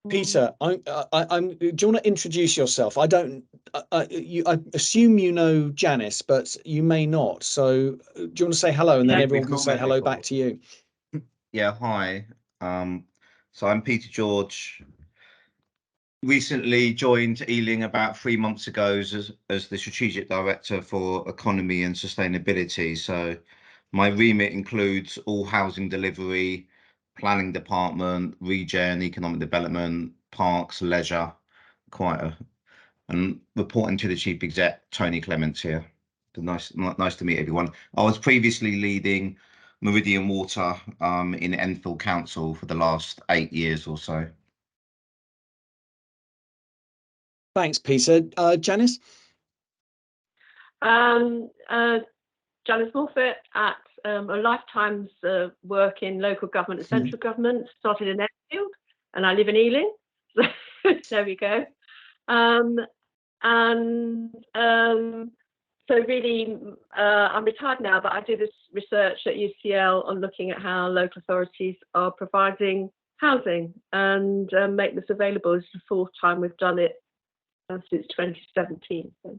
Peter, I'm. Do you want to introduce yourself? I don't. I assume you know Janice, but you may not. So, do you want to say hello, and then Yeah. everyone We've can not say met hello before. back to you? Yeah, hi. So I'm Peter George. Recently joined Ealing about 3 months ago as the Strategic Director for Economy and Sustainability. So my remit includes all housing delivery, planning department, regen, economic development, parks, leisure, and reporting to the Chief Exec, Tony Clements here. Nice to meet everyone. I was previously leading Meridian Water in Enfield Council for the last 8 years or so. Thanks, Peter. Janice? Janice Morphet at a lifetime's work in local government and central government, started in Enfield, and I live in Ealing. So there we go. So really, I'm retired now, but I do this research at UCL on looking at how local authorities are providing housing and make this available. This is the fourth time we've done it since 2017. So.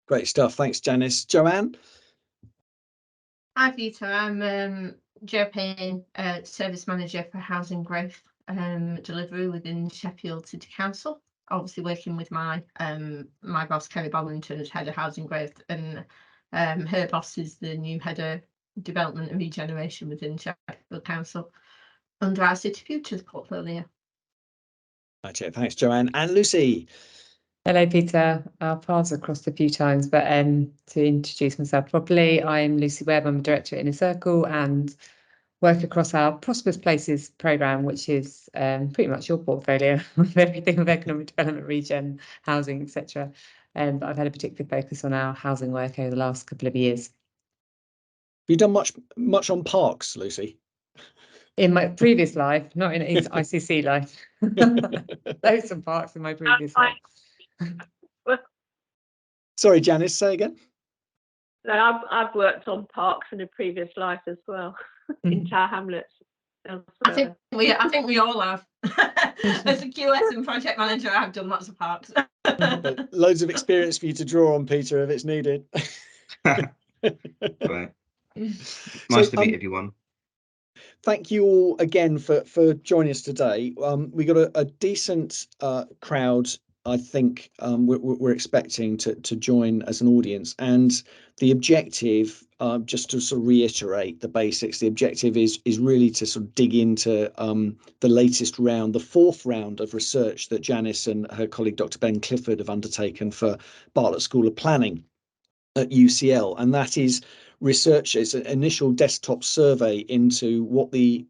Great stuff. Thanks, Janice. Joanne? Hi, Peter. I'm Joanne Payne, Service Manager for Housing Growth Delivery within Sheffield City Council. Obviously working with my boss, Kerry Bollington, as Head of Housing Growth, and her boss is the new Head of Development and Regeneration within Sheffield Council under our City Futures portfolio. Okay, thanks, Joanne. And Lucy? Hello, Peter. Our paths have crossed a few times, but to introduce myself properly, I'm Lucy Webb. I'm a Director at Inner Circle and work across our Prosperous Places programme, which is pretty much your portfolio of everything with economic development, regen, housing, etc. But I've had a particular focus on our housing work over the last couple of years. Have you done much on parks, Lucy? In my previous life, not in ICC life. Loads of parks in my previous life. Sorry, Janice, say again. No, I've worked on parks in a previous life as well, in Tower Hamlets. I think we all have. As a QS and project manager, I've done lots of parks. But loads of experience for you to draw on, Peter, if it's needed. Right. Nice to meet everyone. Thank you all again for joining us today. We got a decent crowd, I think, we're expecting to join as an audience, and the objective, just to sort of reiterate the basics, the objective is really to sort of dig into the latest round, the fourth round of research that Janice and her colleague Dr. Ben Clifford have undertaken for Bartlett School of Planning at UCL, and that is research. It's an initial desktop survey into what the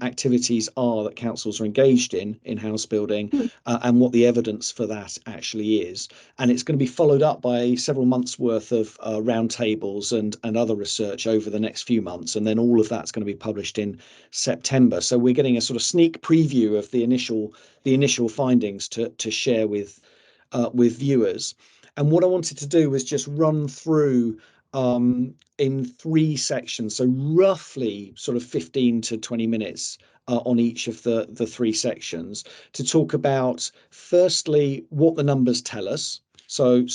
activities are that councils are engaged in house building, and what the evidence for that actually is. And it's going to be followed up by several months worth of roundtables and other research over the next few months, and then all of that's going to be published in September. So we're getting a sort of sneak preview of the initial findings to share with viewers. And what I wanted to do was just run through in 3 sections, so roughly sort of 15 to 20 minutes on each of the 3 sections, to talk about, firstly, what the numbers tell us. So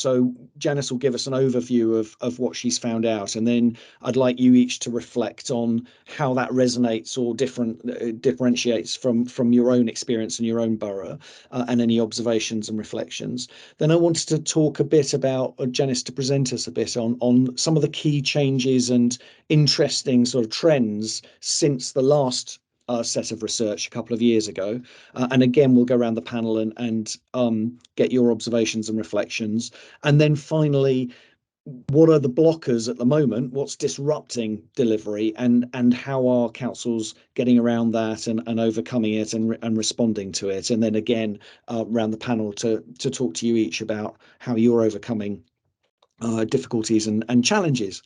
Janice will give us an overview of what she's found out, and then I'd like you each to reflect on how that resonates or differentiates from your own experience in your own borough, and any observations and reflections. Then I wanted to talk a bit about, Janice, to present us a bit on some of the key changes and interesting sort of trends since the last set of research a couple of years ago, and again we'll go around the panel and get your observations and reflections, and then finally, what are the blockers at the moment, what's disrupting delivery, and how are councils getting around that and overcoming it and responding to it, and then again around the panel to talk to you each about how you're overcoming difficulties and challenges.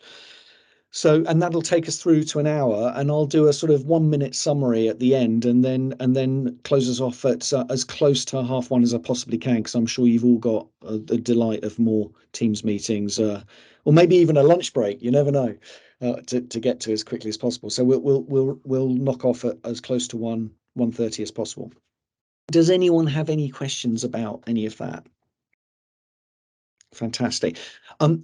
So, and that'll take us through to an hour, and I'll do a sort of 1-minute summary at the end, and then close us off at as close to 1:30 as I possibly can, because I'm sure you've all got the delight of more Teams meetings, or maybe even a lunch break. You never know, to get to as quickly as possible. So we'll knock off at as close to 1 1:30 as possible. Does anyone have any questions about any of that? Fantastic. Cards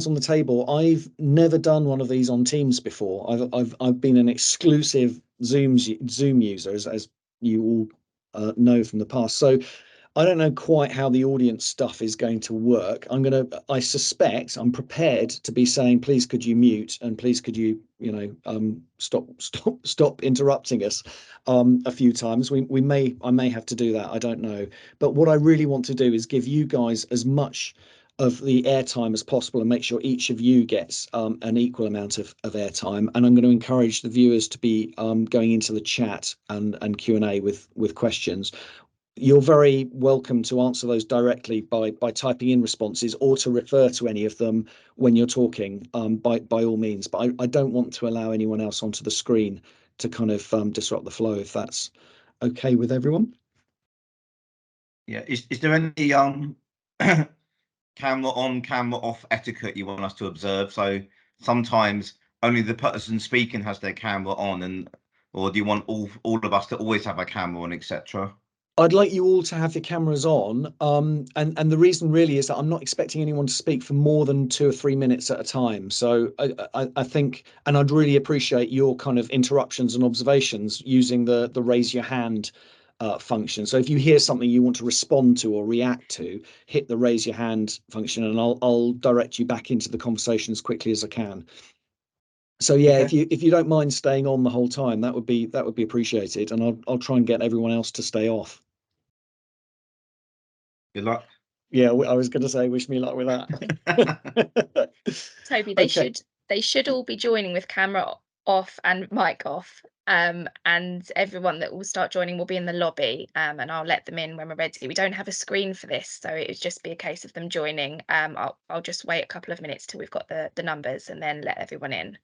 on the table. I've never done one of these on Teams before. I've been an exclusive Zoom user, as you all know from the past. So I don't know quite how the audience stuff is going to work. I suspect, I'm prepared to be saying, please could you mute, and please could you, stop interrupting us a few times. I may have to do that, I don't know. But what I really want to do is give you guys as much of the airtime as possible and make sure each of you gets an equal amount of airtime. And I'm going to encourage the viewers to be going into the chat and Q&A with questions. You're very welcome to answer those directly by typing in responses, or to refer to any of them when you're talking, by all means. But I don't want to allow anyone else onto the screen to kind of disrupt the flow, if that's okay with everyone. Yeah, is there any camera on, camera off etiquette you want us to observe? So sometimes only the person speaking has their camera on, or do you want all of us to always have a camera on, etc.? I'd like you all to have your cameras on, and the reason really is that I'm not expecting anyone to speak for more than 2 or 3 minutes at a time. So I think, and I'd really appreciate your kind of interruptions and observations using the raise your hand function. So if you hear something you want to respond to or react to, hit the raise your hand function, and I'll direct you back into the conversation as quickly as I can. So yeah, Okay. if you don't mind staying on the whole time, that would be appreciated, and I'll try and get everyone else to stay off. Good luck. Yeah, I was going to say, wish me luck with that. Toby, Okay. they should all be joining with camera off and mic off. And everyone that will start joining will be in the lobby, and I'll let them in when we're ready. We don't have a screen for this, so it would just be a case of them joining. I'll just wait a couple of minutes till we've got the numbers, and then let everyone in.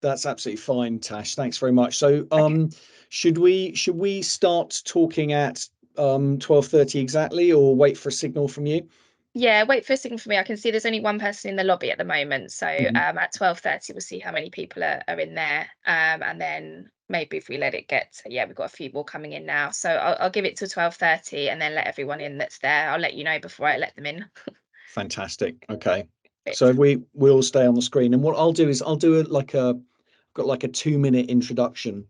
That's absolutely fine, Tash. Thanks very much. So Okay. should we start talking at 12:30 exactly, or wait for a signal from you? Yeah, wait for a signal for me. I can see there's only one person in the lobby at the moment. So at 12:30, we'll see how many people are in there. And then maybe if we let it get, yeah, we've got a few more coming in now. So I'll give it till 12:30 and then let everyone in that's there. I'll let you know before I let them in. Fantastic. Okay. Bit. So we'll stay on the screen, and what I'll do is I'll do it like a 2-minute introduction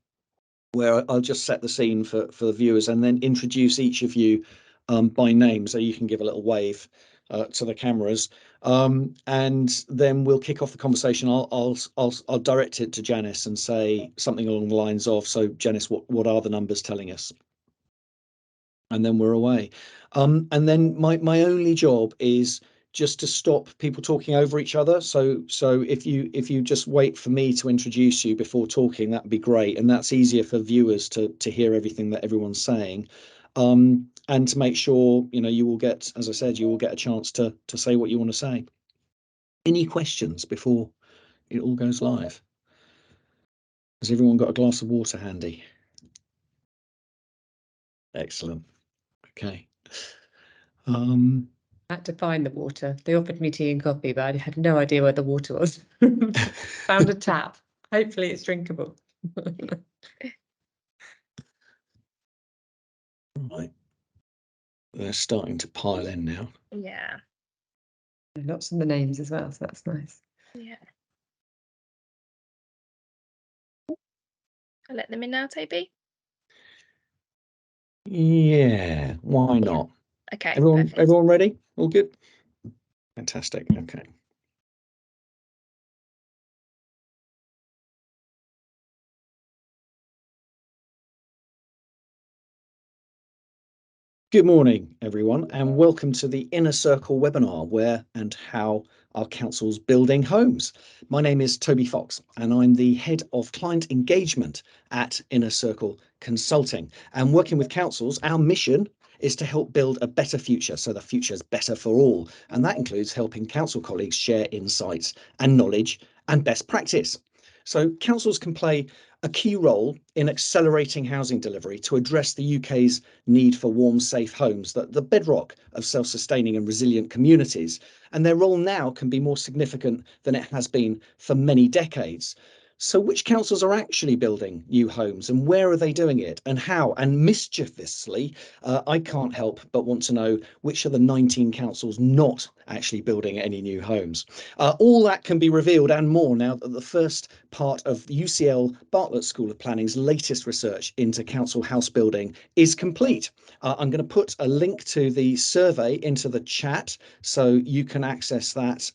where I'll just set the scene for the viewers, and then introduce each of you by name, so you can give a little wave to the cameras, and then we'll kick off the conversation. I'll direct it to Janice and say something along the lines of, so Janice, what are the numbers telling us? And then we're away. And then my only job is just to stop people talking over each other. So if you just wait for me to introduce you before talking, that'd be great. And that's easier for viewers to hear everything that everyone's saying. And to make sure, you will get, as I said, you will get a chance to say what you want to say. Any questions before it all goes live? Has everyone got a glass of water handy? Excellent. Okay. I had to find the water. They offered me tea and coffee, but I had no idea where the water was. Found a tap. Hopefully it's drinkable. Right. They're starting to pile in now. Yeah. Lots of the names as well, so that's nice. Yeah. I'll let them in now, Toby. Yeah, why not? Okay. Everyone Perfect. ready? All good? Fantastic. Okay. Good morning, everyone, and welcome to the Inner Circle webinar, where and how our council's building homes. My name is Toby Fox, and I'm the Head of Client Engagement at Inner Circle Consulting. And working with councils, our mission is to help build a better future, so the future is better for all. And that includes helping council colleagues share insights and knowledge and best practice. So councils can play a key role in accelerating housing delivery to address the UK's need for warm, safe homes, the bedrock of self-sustaining and resilient communities. And their role now can be more significant than it has been for many decades. So which councils are actually building new homes, and where are they doing it and how? And mischievously, I can't help but want to know which are the 19 councils not actually building any new homes. All that can be revealed and more now that the first part of UCL Bartlett School of Planning's latest research into council house building is complete. I'm going to put a link to the survey into the chat so you can access that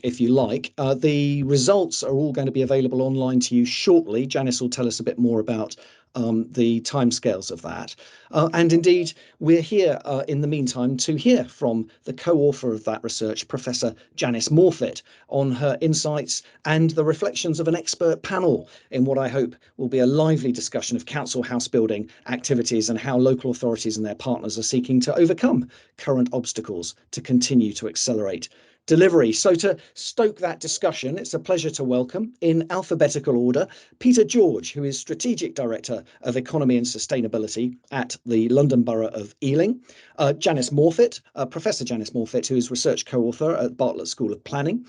if you like. The results are all going to be available online to you shortly. Janice will tell us a bit more about the timescales of that. And indeed, we're here in the meantime to hear from the co-author of that research, Professor Janice Morphet, on her insights and the reflections of an expert panel in what I hope will be a lively discussion of council house building activities and how local authorities and their partners are seeking to overcome current obstacles to continue to accelerate delivery. So to stoke that discussion, it's a pleasure to welcome, in alphabetical order, Peter George, who is Strategic Director of Economy and Sustainability at the London Borough of Ealing, Janice Morphet, Professor Janice Morphet, who is Research Co-author at Bartlett School of Planning,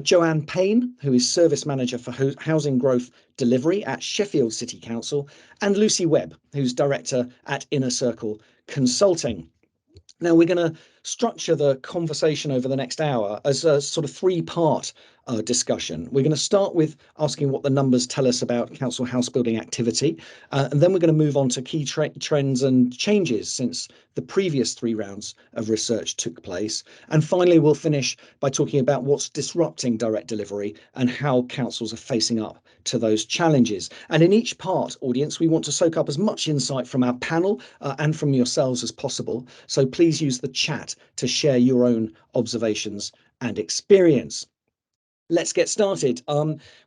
Joanne Payne, who is Service Manager for Housing Growth Delivery at Sheffield City Council, and Lucy Webb, who's Director at Inner Circle Consulting. Now, we're going to structure the conversation over the next hour as a sort of three-part discussion. We're going to start with asking what the numbers tell us about council house building activity, and then we're going to move on to key trends and changes since the previous 3 rounds of research took place. And finally, we'll finish by talking about what's disrupting direct delivery and how councils are facing up to those challenges. And in each part, audience, we want to soak up as much insight from our panel and from yourselves as possible. So please use the chat to share your own observations and experience. Let's get started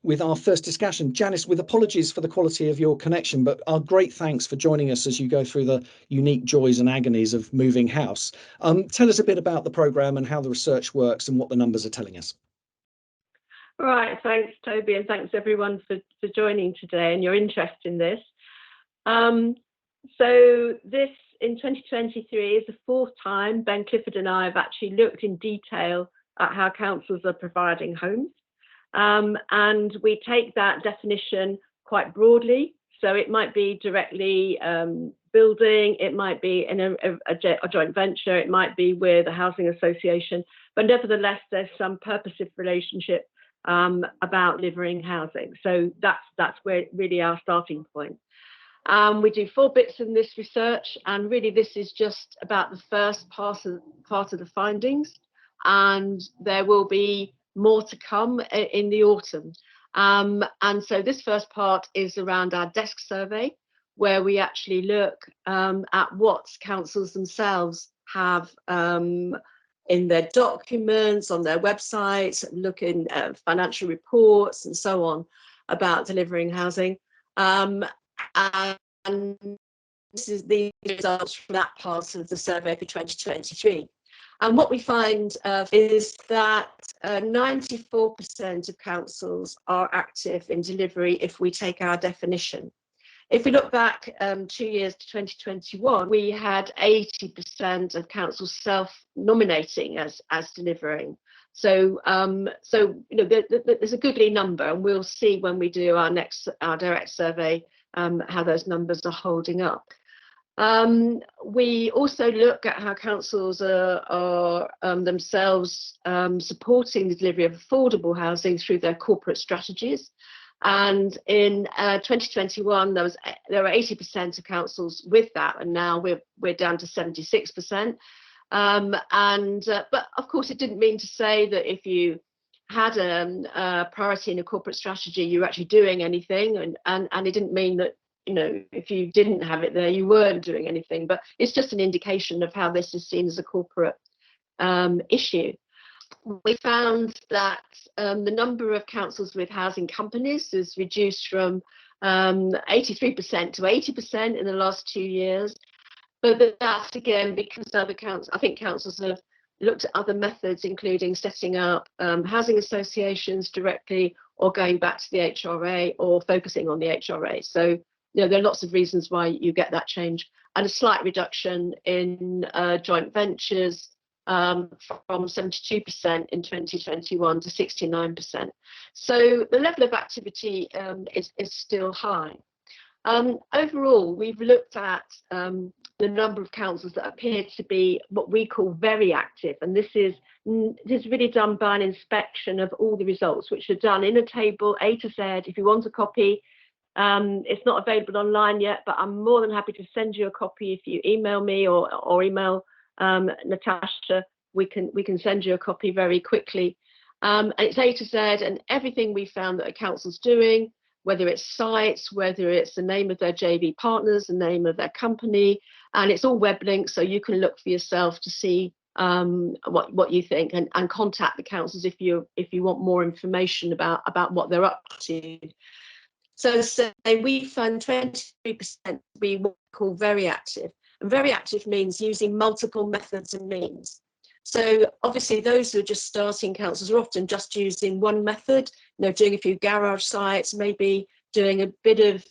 with our first discussion. Janice, with apologies for the quality of your connection, but our great thanks for joining us as you go through the unique joys and agonies of moving house. Tell us a bit about the programme and how the research works and what the numbers are telling us. Right, thanks Toby, and thanks everyone for joining today and your interest in this. So this in 2023 is the 4th time Ben Clifford and I have actually looked in detail at how councils are providing homes, and we take that definition quite broadly. So it might be directly building, it might be in a joint venture, it might be with a housing association, but nevertheless there's some purposive relationship about delivering housing. So that's where really our starting point. We do 4 bits in this research, and really this is just about the first part of the findings, and there will be more to come in the autumn. And so this first part is around our desk survey, where we actually look at what councils themselves have in their documents, on their websites, looking at financial reports and so on about delivering housing. And this is the results from that part of the survey for 2023. And what we find is that 94% of councils are active in delivery if we take our definition. If we look back 2 years to 2021, we had 80% of councils self-nominating as delivering. So, there's a goodly number, and we'll see when we do our direct survey how those numbers are holding up. We also look at how councils are themselves supporting the delivery of affordable housing through their corporate strategies. And in 2021, there were 80% of councils with that, and now we're down to 76%. But of course, it didn't mean to say that if you had a priority in a corporate strategy, you were actually doing anything, and it didn't mean that if you didn't have it there, you weren't doing anything. But it's just an indication of how this is seen as a corporate issue. We found that the number of councils with housing companies has reduced from 83% to 80% in the last 2 years. But that's again because I think councils have looked at other methods, including setting up housing associations directly, or going back to the HRA, or focusing on the HRA. So there are lots of reasons why you get that change, and a slight reduction in joint ventures, from 72% in 2021 to 69%. So the level of activity is still high. Overall, we've looked at the number of councils that appear to be what we call very active, and this is really done by an inspection of all the results, which are done in a table A to Z. If you want a copy, it's not available online yet, but I'm more than happy to send you a copy if you email me or email Natasha. We can send you a copy very quickly. And it's A to Z, and everything we found that a council's doing, whether it's sites, whether it's the name of their JV partners, the name of their company, and it's all web links, so you can look for yourself to see what you think, and contact the councils if you want more information about what they're up to. So say we found 23% to be what we call very active, and very active means using multiple methods and means. So obviously those who are just starting councils are often just using one method, doing a few garage sites, maybe doing a bit of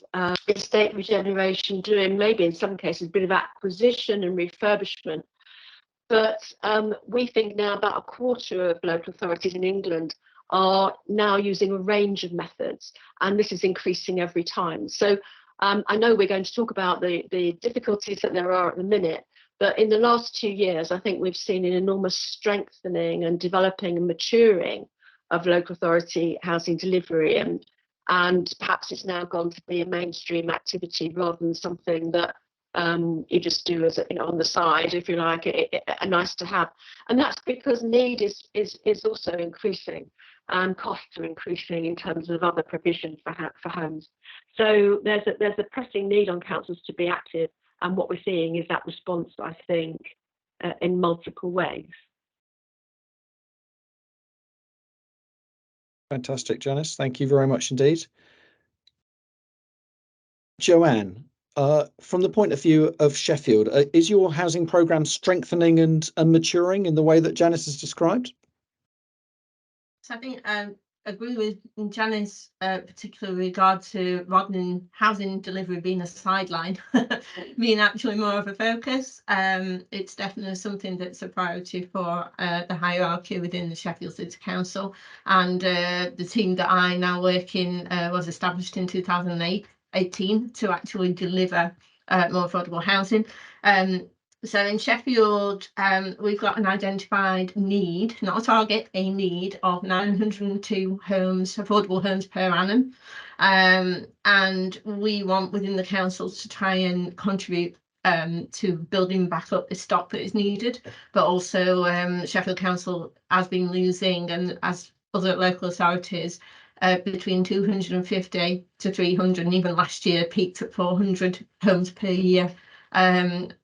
estate regeneration, doing maybe in some cases a bit of acquisition and refurbishment. But we think now about a quarter of local authorities in England are now using a range of methods, and this is increasing every time. So I know we're going to talk about the difficulties that there are at the minute, but in the last 2 years, I think we've seen an enormous strengthening and developing and maturing of local authority housing delivery, and perhaps it's now gone to be a mainstream activity rather than something that you just do as on the side, if you like, a nice to have. And that's because need is also increasing, and costs are increasing in terms of other provision for homes. So there's a pressing need on councils to be active, and what we're seeing is that response, I think, in multiple ways. Fantastic, Janice. Thank you very much indeed. Joanne, from the point of view of Sheffield, is your housing programme strengthening and maturing in the way that Janice has described? So I think I agree with Janice, particularly with regard to rather than housing delivery being a sideline, being actually more of a focus. It's definitely something that's a priority for the hierarchy within the Sheffield City Council, and the team that I now work in was established in 2018 to actually deliver more affordable housing. So in Sheffield, we've got an identified need, not a target, a need of 902 homes, affordable homes per annum. And we want within the councils to try and contribute to building back up the stock that is needed, but also Sheffield Council has been losing, and as other local authorities, between 250 to 300, and even last year peaked at 400 homes per year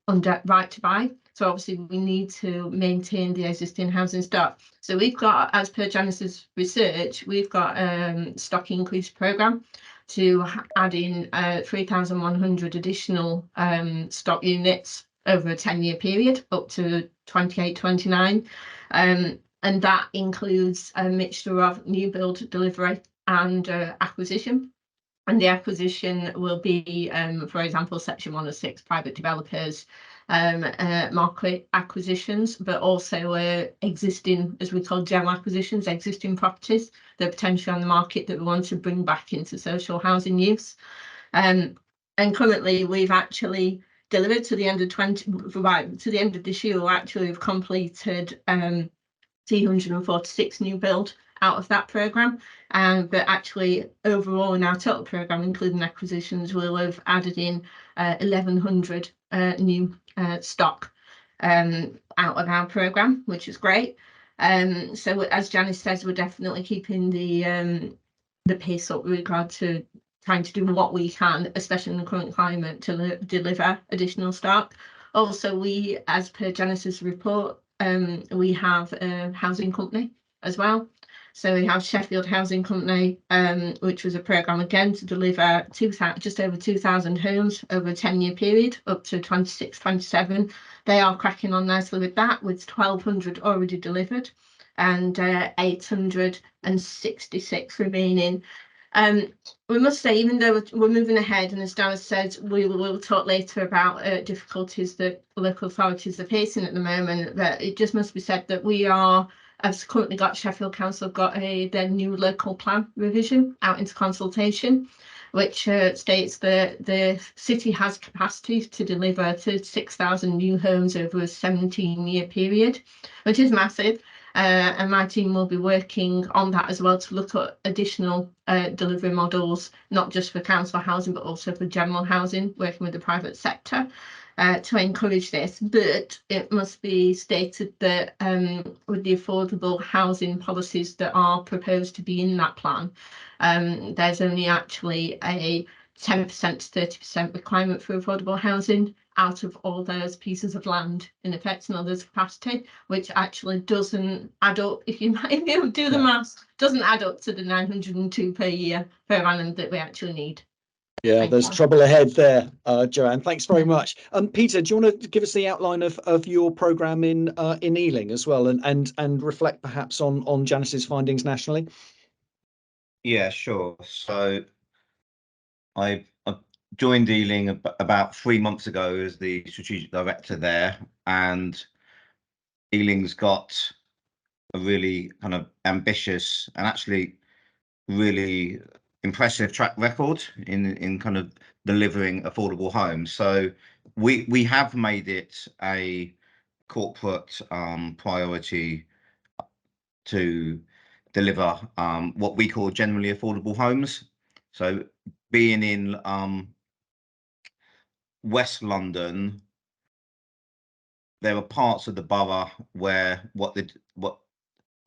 under right to buy. So obviously we need to maintain the existing housing stock. So we've got, as per Janice's research, we've got stock increase programme to add in 3,100 additional stock units over a 10-year period up to 28-29. And that includes a mixture of new build, delivery and acquisition. And the acquisition will be, for example, Section 106 private developers, market acquisitions, but also existing, as we call general acquisitions, existing properties that are potentially on the market that we want to bring back into social housing use. And currently we've actually delivered to the end of to the end of this year, we've completed 346 new build out of that programme, but actually overall in our total programme, including acquisitions, we'll have added in 1,100 new stock out of our programme, which is great. So as Janice says, we're definitely keeping the pace up with regard to trying to do what we can, especially in the current climate, to deliver additional stock. Also, we, as per Janice's report, we have a housing company as well. So we have Sheffield Housing Company, which was a programme again to deliver just over 2,000 homes over a 10-year period up to 26-27. They are cracking on nicely with that, with 1,200 already delivered and 866 remaining. We must say, even though we're moving ahead, and as Dan has said, we will talk later about difficulties that local authorities are facing at the moment, that it just must be said that we are, as currently got Sheffield Council got their new local plan revision out into consultation, which states that the city has capacity to deliver 36,000 new homes over a 17-year period, which is massive. And my team will be working on that as well to look at additional delivery models, not just for council housing, but also for general housing, working with the private sector to encourage this. But it must be stated that with the affordable housing policies that are proposed to be in that plan, there's only actually a 10% to 30% requirement for affordable housing out of all those pieces of land in effect, and others capacity, which actually doesn't add up. If you do the maths, doesn't add up to the 902 per year per annum that we actually need. Yeah, there's trouble ahead there, Joanne. Thanks very much. Peter, do you want to give us the outline of your programme in Ealing as well, and reflect perhaps on Janice's findings nationally? Yeah, sure. So I joined Ealing about 3 months ago as the strategic director there, and Ealing's got a really kind of ambitious and actually really impressive track record in kind of delivering affordable homes. So we have made it a corporate priority to deliver what we call generally affordable homes. So being in West London, there are parts of the borough where what the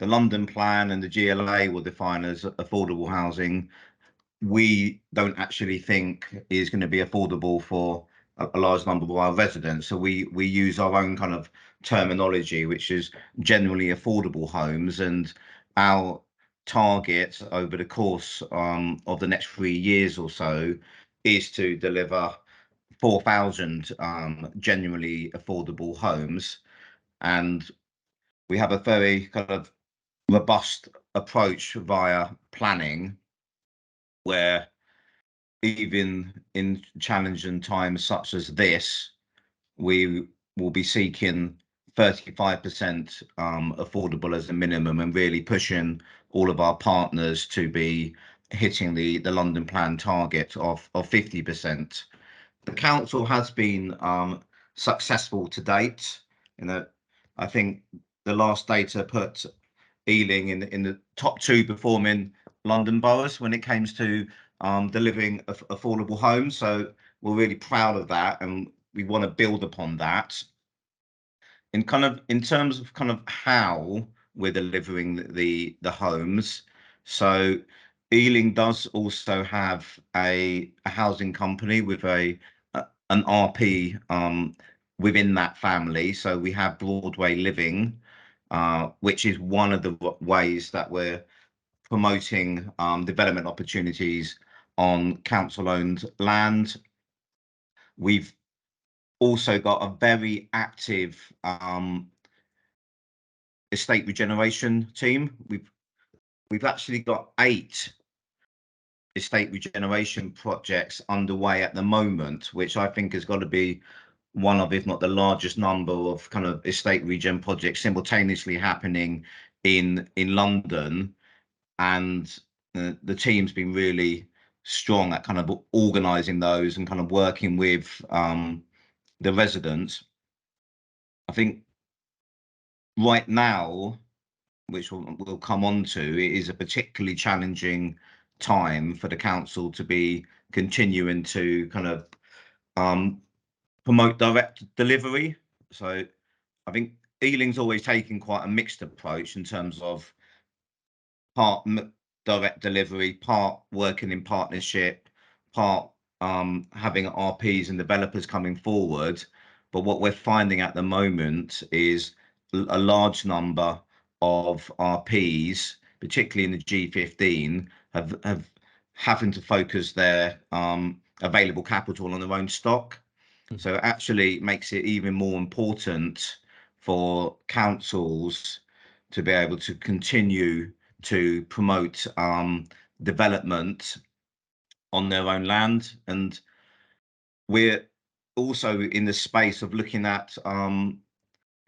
London plan and the GLA will define as affordable housing, we don't actually think is going to be affordable for a large number of our residents. So we use our own kind of terminology, which is generally affordable homes, and our target over the course of the next 3 years or so is to deliver 4,000 genuinely affordable homes. And we have a very kind of robust approach via planning, where even in challenging times such as this, we will be seeking 35% affordable as a minimum, and really pushing all of our partners to be hitting the London plan target of 50%. The council has been successful to date. I think the last data put Ealing in the top 2 performing London boroughs when it comes to delivering affordable homes. So we're really proud of that, and we want to build upon that. In terms of kind of how we're delivering the homes, so Ealing does also have a housing company with an RP within that family. So we have Broadway Living, which is one of the ways that we're promoting development opportunities on council-owned land. We've also got a very active estate regeneration team. We've actually got 8 estate regeneration projects underway at the moment, which I think has got to be one of, if not the largest number of kind of estate regen projects simultaneously happening in London. And the team's been really strong at kind of organising those and kind of working with the residents. I think right now, which we'll come on to, it is a particularly challenging time for the council to be continuing to kind of promote direct delivery. So I think Ealing's always taken quite a mixed approach in terms of part direct delivery, part working in partnership, part having RPs and developers coming forward. But what we're finding at the moment is a large number of RPs, particularly in the G15, have having to focus their available capital on their own stock. So it actually makes it even more important for councils to be able to continue to promote development on their own land. And we're also in the space of looking at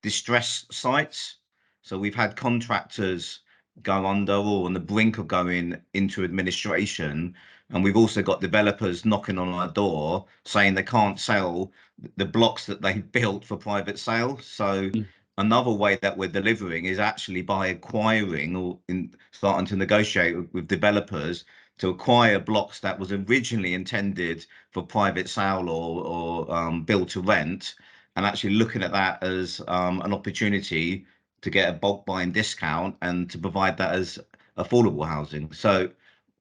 distress sites. So we've had contractors go under or on the brink of going into administration, and we've also got developers knocking on our door saying they can't sell the blocks that they built for private sale. So another way that we're delivering is actually by acquiring or starting to negotiate with developers to acquire blocks that was originally intended for private sale or build to rent, and actually looking at that as an opportunity to get a bulk buying discount and to provide that as affordable housing. So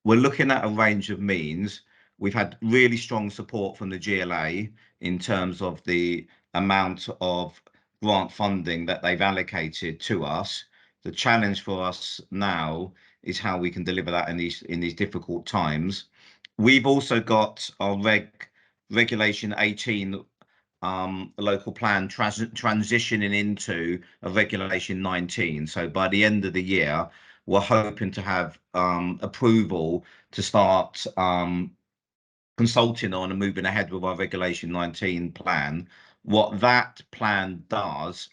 we're looking at a range of means. We've had really strong support from the GLA in terms of the amount of grant funding that they've allocated to us. The challenge for us now is how we can deliver that in these difficult times. We've also got our regulation 18 local plan transitioning into a regulation 19. So by the end of the year, we're hoping to have approval to start consulting on and moving ahead with our regulation 19 plan. What that plan does,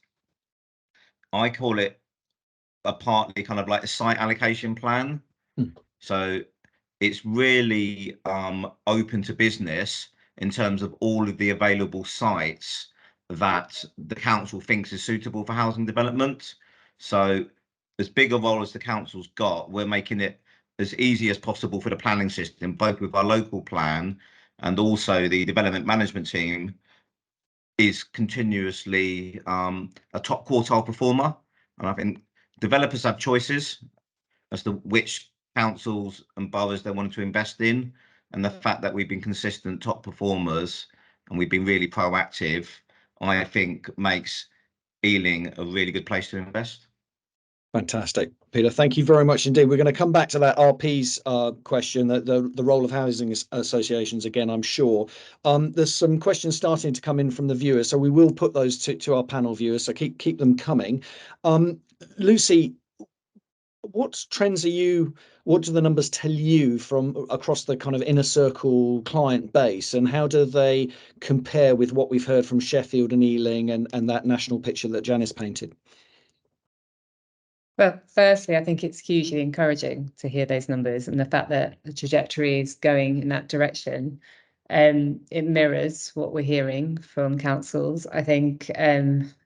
I call it a partly kind of like a site allocation plan. So it's really open to business in terms of all of the available sites that the council thinks is suitable for housing development. So as big a role as the council's got, we're making it as easy as possible for the planning system, both with our local plan and also the development management team is continuously a top quartile performer. And I think developers have choices as to which councils and boroughs they wanted to invest in, and the fact that we've been consistent top performers and we've been really proactive, I think makes Ealing a really good place to invest. Fantastic, Peter. Thank you very much indeed. We're going to come back to that RP's question, the role of housing associations again, I'm sure. There's some questions starting to come in from the viewers, so we will put those to our panel viewers, so keep them coming. Lucy, what trends what do the numbers tell you from across the kind of inner circle client base, and how do they compare with what we've heard from Sheffield and Ealing and that national picture that Janice painted? Well, firstly, I think it's hugely encouraging to hear those numbers and the fact that the trajectory is going in that direction. It mirrors what we're hearing from councils. I think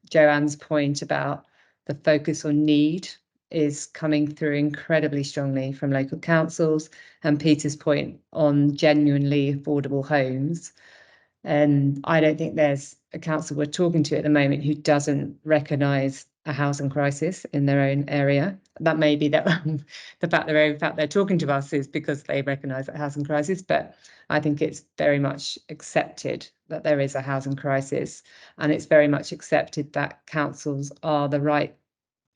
Joanne's point about the focus on need is coming through incredibly strongly from local councils, and Peter's point on genuinely affordable homes. And I don't think there's a council we're talking to at the moment who doesn't recognise a housing crisis in their own area. That may be that the fact they're talking to us is because they recognise that housing crisis, but I think it's very much accepted that there is a housing crisis, and it's very much accepted that councils are the right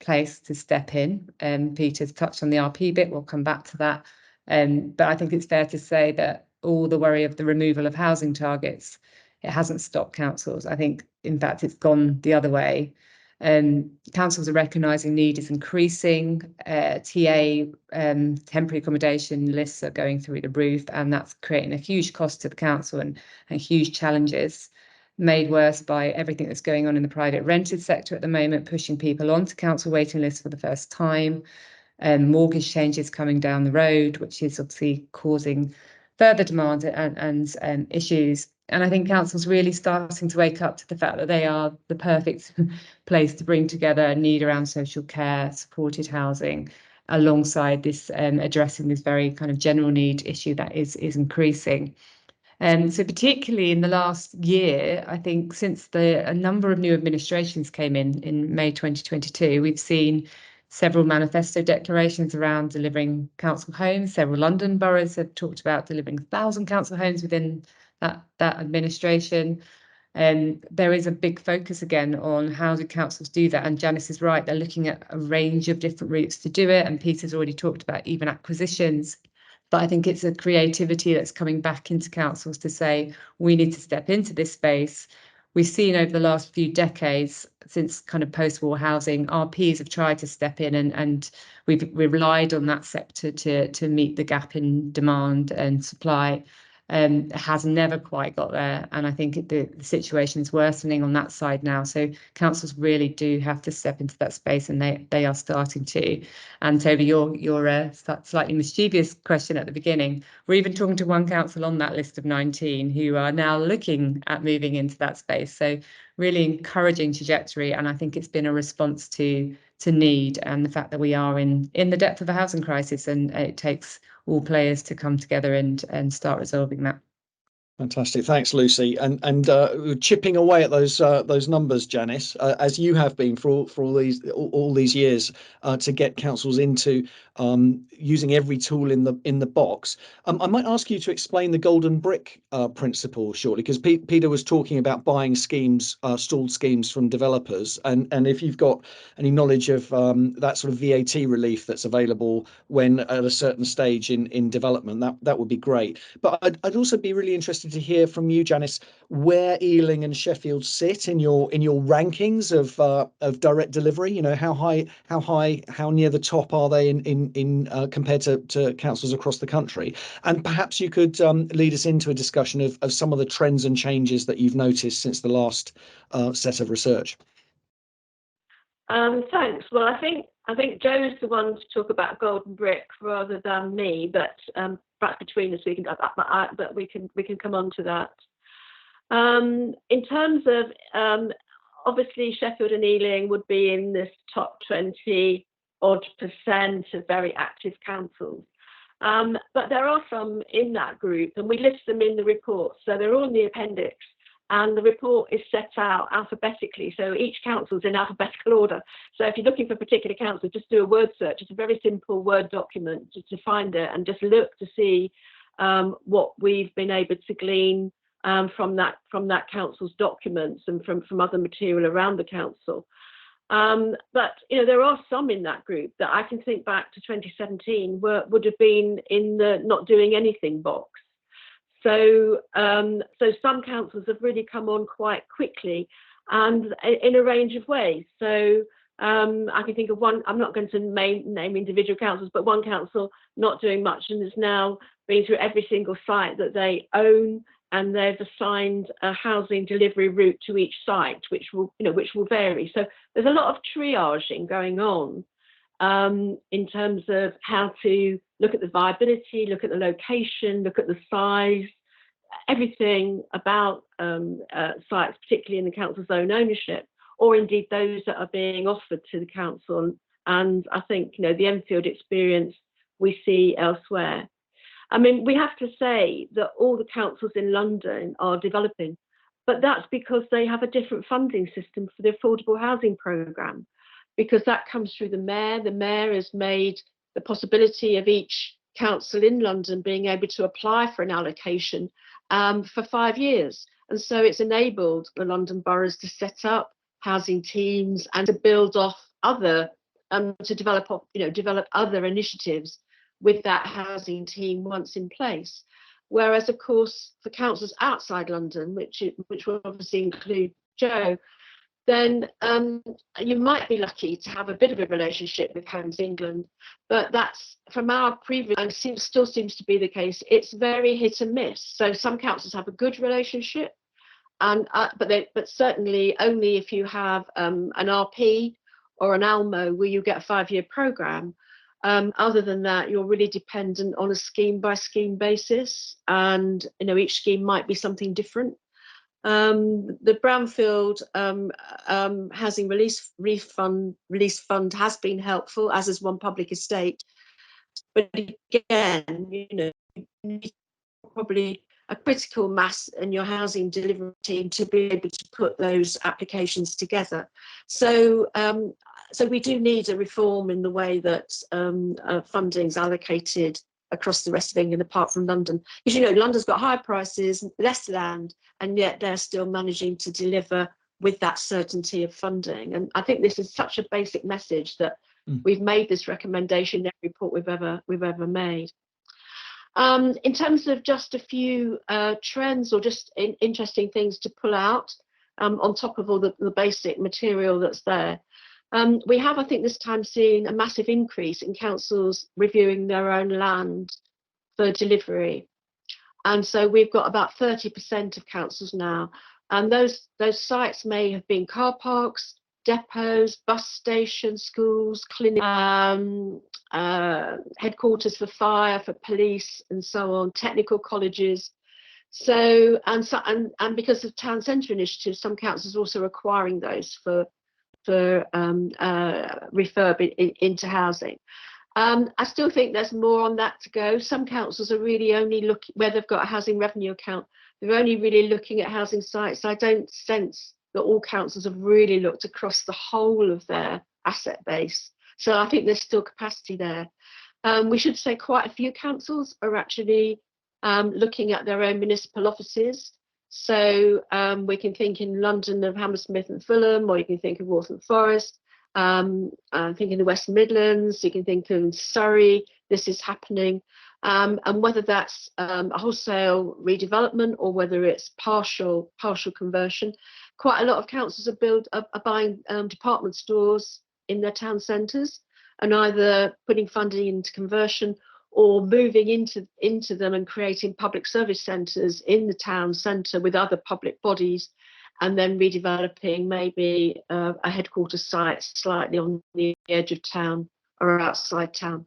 place to step in. Peter's touched on the RP bit, we'll come back to that. But I think it's fair to say that all the worry of the removal of housing targets, it hasn't stopped councils. I think, in fact, it's gone the other way. Councils are recognising need is increasing. TA temporary accommodation lists are going through the roof, and that's creating a huge cost to the council and huge challenges, made worse by everything that's going on in the private rented sector at the moment, pushing people onto council waiting lists for the first time. Mortgage changes coming down the road, which is obviously causing further demand and issues. And I think council's really starting to wake up to the fact that they are the perfect place to bring together a need around social care, supported housing, alongside this addressing this very kind of general need issue that is increasing. So particularly in the last year, I think since a number of new administrations came in May 2022, we've seen several manifesto declarations around delivering council homes. Several London boroughs have talked about delivering 1,000 council homes within that administration. There is a big focus again on how do councils do that. And Janice is right, they're looking at a range of different routes to do it. And Peter's already talked about even acquisitions. But I think it's a creativity that's coming back into councils to say, we need to step into this space. we've seen over the last few decades, since kind of post-war housing, RPs have tried to step in, and we've relied on that sector to meet the gap in demand and supply. Has never quite got there, and I think the situation is worsening on that side now. So councils really do have to step into that space, and they are starting to. And Toby, your slightly mischievous question at the beginning, we're even talking to one council on that list of 19 who are now looking at moving into that space. So really encouraging trajectory, and I think it's been a response to need and the fact that we are in the depth of a housing crisis, and it takes all players to come together and start resolving that. Fantastic, thanks, Lucy, and chipping away at those numbers, Janice, as you have been for all these years, to get councils into using every tool in the box. I might ask you to explain the golden brick principle shortly, because Peter was talking about buying schemes, stalled schemes from developers, and if you've got any knowledge of that sort of VAT relief that's available when at a certain stage in development, that would be great. But I'd also be really interested to hear from you, Janice, where Ealing and Sheffield sit in your rankings of direct delivery. You know, how near the top are they in compared to councils across the country? And perhaps you could lead us into a discussion of some of the trends and changes that you've noticed since the last set of research. Thanks. Well, I think Joe's the one to talk about golden brick rather than me, but perhaps between us we can come on to that. In terms of obviously Sheffield and Ealing would be in this top 20 odd % of very active councils, but there are some in that group, and we list them in the report, so they're all in the appendix. And the report is set out alphabetically, so each council's in alphabetical order. So if you're looking for a particular council, just do a word search. It's a very simple Word document to find it, and just look to see what we've been able to glean from that council's documents and from other material around the council. But you know, there are some in that group that I can think back to 2017 would have been in the not doing anything box. So some councils have really come on quite quickly and in a range of ways. So I can think of one, I'm not going to name individual councils, but one council not doing much and has now been through every single site that they own, and they've assigned a housing delivery route to each site, which will vary. So there's a lot of triaging going on in terms of how to look at the viability, look at the location, look at the size, everything about sites, particularly in the council's own ownership, or indeed those that are being offered to the council. And I think, you know, the Enfield experience we see elsewhere. I mean, we have to say that all the councils in London are developing, but that's because they have a different funding system for the affordable housing programme, because that comes through the mayor. The mayor has made the possibility of each council in London being able to apply for an allocation for 5 years. And so it's enabled the London boroughs to set up housing teams and to build off other, to develop other initiatives with that housing team once in place. Whereas, of course, for councils outside London, which will obviously include Joe, then you might be lucky to have a bit of a relationship with Homes England, but that's, from our previous, and still seems to be the case, it's very hit and miss. So some councils have a good relationship, and but certainly only if you have an RP or an ALMO where you get a 5-year programme. Other than that, you're really dependent on a scheme by scheme basis, and you know, each scheme might be something different. The Brownfield Housing Relief Fund has been helpful, as is One Public Estate. But again, you know, you need probably a critical mass in your housing delivery team to be able to put those applications together. So we do need a reform in the way that funding is allocated across the rest of England, apart from London. Because, you know, London's got higher prices, less land, and yet they're still managing to deliver with that certainty of funding. And I think this is such a basic message that we've made this recommendation in every report we've ever made. In terms of just a few trends or just interesting things to pull out, on top of all the basic material that's there. We have, I think, this time seen a massive increase in councils reviewing their own land for delivery. And so we've got about 30% of councils now. And those sites may have been car parks, depots, bus stations, schools, clinics, headquarters for fire, for police, and so on, technical colleges. So and because of town centre initiatives, some councils are also requiring those for refurb into housing. I still think there's more on that to go. Some councils are really only looking where they've got a housing revenue account. They're only really looking at housing sites. I don't sense that all councils have really looked across the whole of their asset base. So I think there's still capacity there. We should say quite a few councils are actually looking at their own municipal offices. So we can think in London of Hammersmith and Fulham, or you can think of Waltham Forest. I think in the West Midlands, you can think of Surrey, this is happening. And whether that's a wholesale redevelopment or whether it's partial conversion, quite a lot of councils are buying department stores in their town centres and either putting funding into conversion or moving into them and creating public service centres in the town centre with other public bodies, and then redeveloping maybe a headquarters site slightly on the edge of town or outside town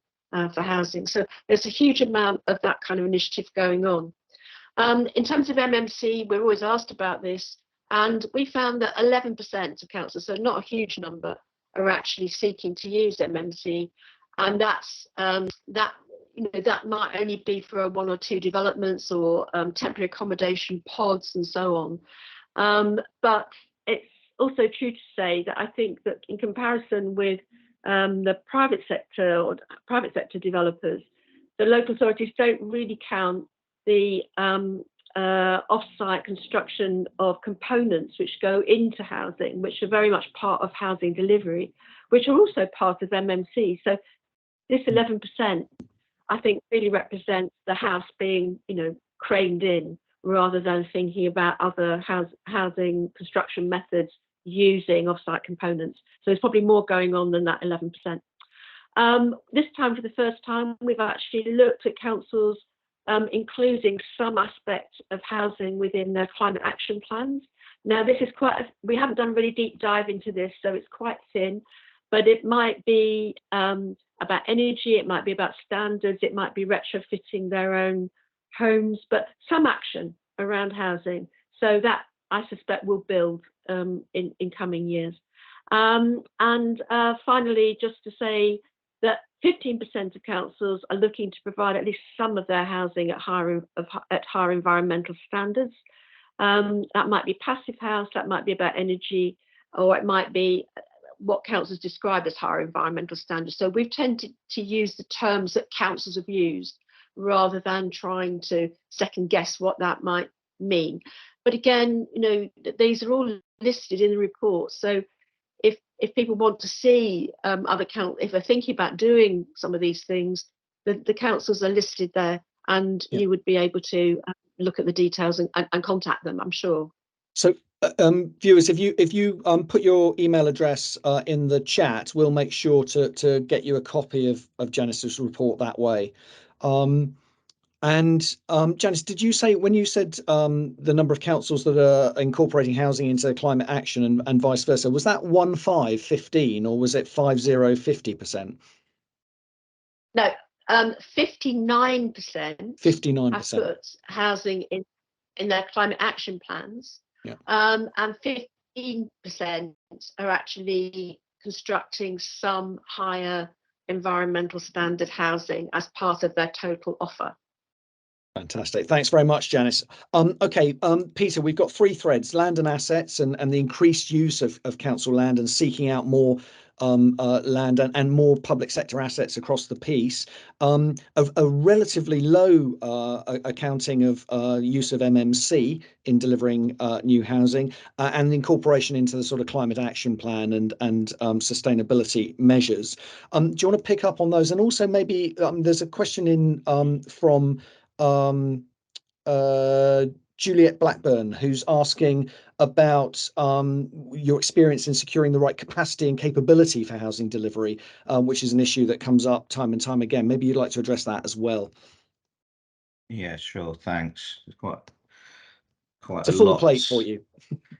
for housing. So there's a huge amount of that kind of initiative going on. In terms of MMC, we're always asked about this, and we found that 11% of councils, so not a huge number, are actually seeking to use MMC, and that's that might only be for one or two developments or temporary accommodation pods and so on. But it's also true to say that I think that in comparison with the private sector or private sector developers, the local authorities don't really count the off-site construction of components which go into housing, which are very much part of housing delivery, which are also part of MMC. So this 11%, I think, really represents the house being, craned in, rather than thinking about other housing construction methods using off-site components. So there's probably more going on than that 11%. This time, for the first time, we've actually looked at councils including some aspect of housing within their climate action plans. Now, this is we haven't done a really deep dive into this, so it's quite thin, but it might be about energy, it might be about standards, it might be retrofitting their own homes, but some action around housing. So that, I suspect, will build in coming years. And finally, just to say that 15% of councils are looking to provide at least some of their housing at higher environmental standards. That might be passive house, that might be about energy, or it might be what councils describe as higher environmental standards. So we've tended to use the terms that councils have used rather than trying to second guess what that might mean. But again, these are all listed in the report. So if people want to see other councils, if they're thinking about doing some of these things, the councils are listed there, and you would be able to look at the details and contact them, I'm sure. So viewers, if you put your email address in the chat, we'll make sure to get you a copy of Janice's report that way. And Janice, did you say, when you said the number of councils that are incorporating housing into climate action and vice versa, was that 15, or was it 50%? No, 59%. 59% have put housing in their climate action plans. Yeah. And 15% are actually constructing some higher environmental standard housing as part of their total offer. Fantastic. Thanks very much, Janice. Okay, Peter, we've got three threads: land and assets, and the increased use of council land and seeking out more land and more public sector assets across the piece. A relatively low accounting of use of MMC in delivering new housing, and the incorporation into the sort of climate action plan and sustainability measures. Do you want to pick up on those? And also maybe there's a question in from Juliet Blackburn, who's asking about your experience in securing the right capacity and capability for housing delivery, which is an issue that comes up time and time again. Maybe you'd like to address that as well. Yeah, sure. Thanks. It's quite It's a a full lot. plate for you.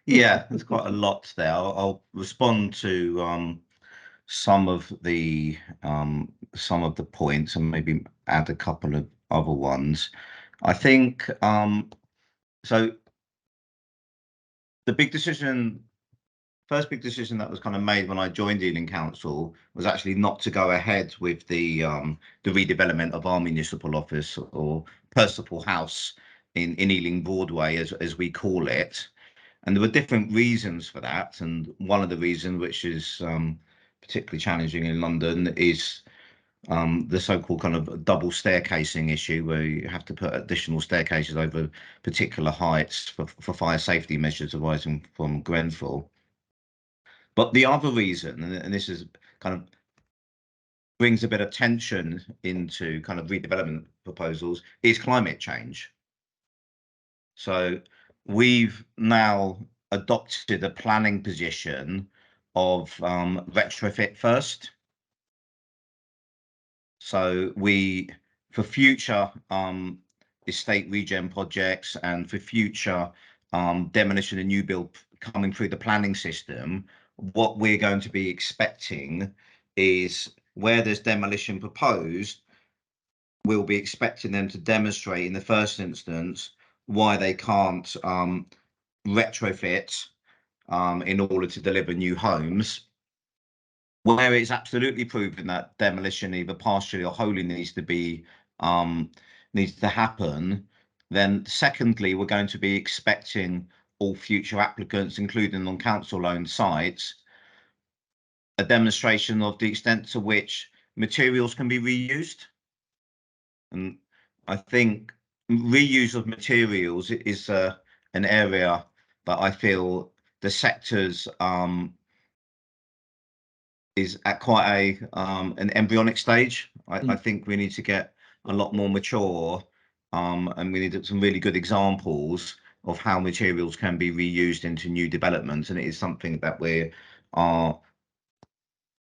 Yeah, there's quite a lot there. I'll respond to some of the points and maybe add a couple of other ones. I think so. The first big decision that was kind of made when I joined Ealing Council was actually not to go ahead with the redevelopment of our municipal office, or Percival House in Ealing Broadway, as we call it. And there were different reasons for that. And one of the reasons, which is particularly challenging in London, is the so-called kind of double staircasing issue, where you have to put additional staircases over particular heights for fire safety measures arising from Grenfell. But the other reason, and this is kind of brings a bit of tension into kind of redevelopment proposals, is climate change. So we've now adopted a planning position of retrofit first. So for future estate regen projects and for future demolition and new build coming through the planning system, what we're going to be expecting is, where there's demolition proposed, we'll be expecting them to demonstrate in the first instance why they can't retrofit in order to deliver new homes. Where it's absolutely proven that demolition, either partially or wholly, needs to happen, then secondly, we're going to be expecting all future applicants, including on council-owned sites, a demonstration of the extent to which materials can be reused. And I think reuse of materials is an area that I feel the sector's is at quite an embryonic stage. I think we need to get a lot more mature, and we need some really good examples of how materials can be reused into new developments, and it is something that we are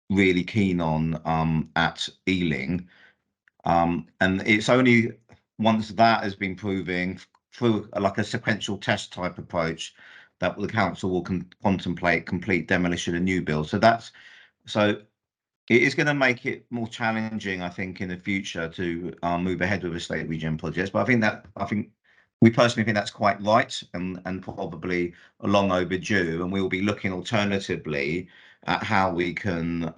really keen on at Ealing. And it's only once that has been proving through like a sequential test type approach that the council will contemplate complete demolition and new build. So it is going to make it more challenging, I think, in the future to move ahead with estate regen projects. But I think we personally think that's quite right, and probably long overdue. And we'll be looking alternatively at how we can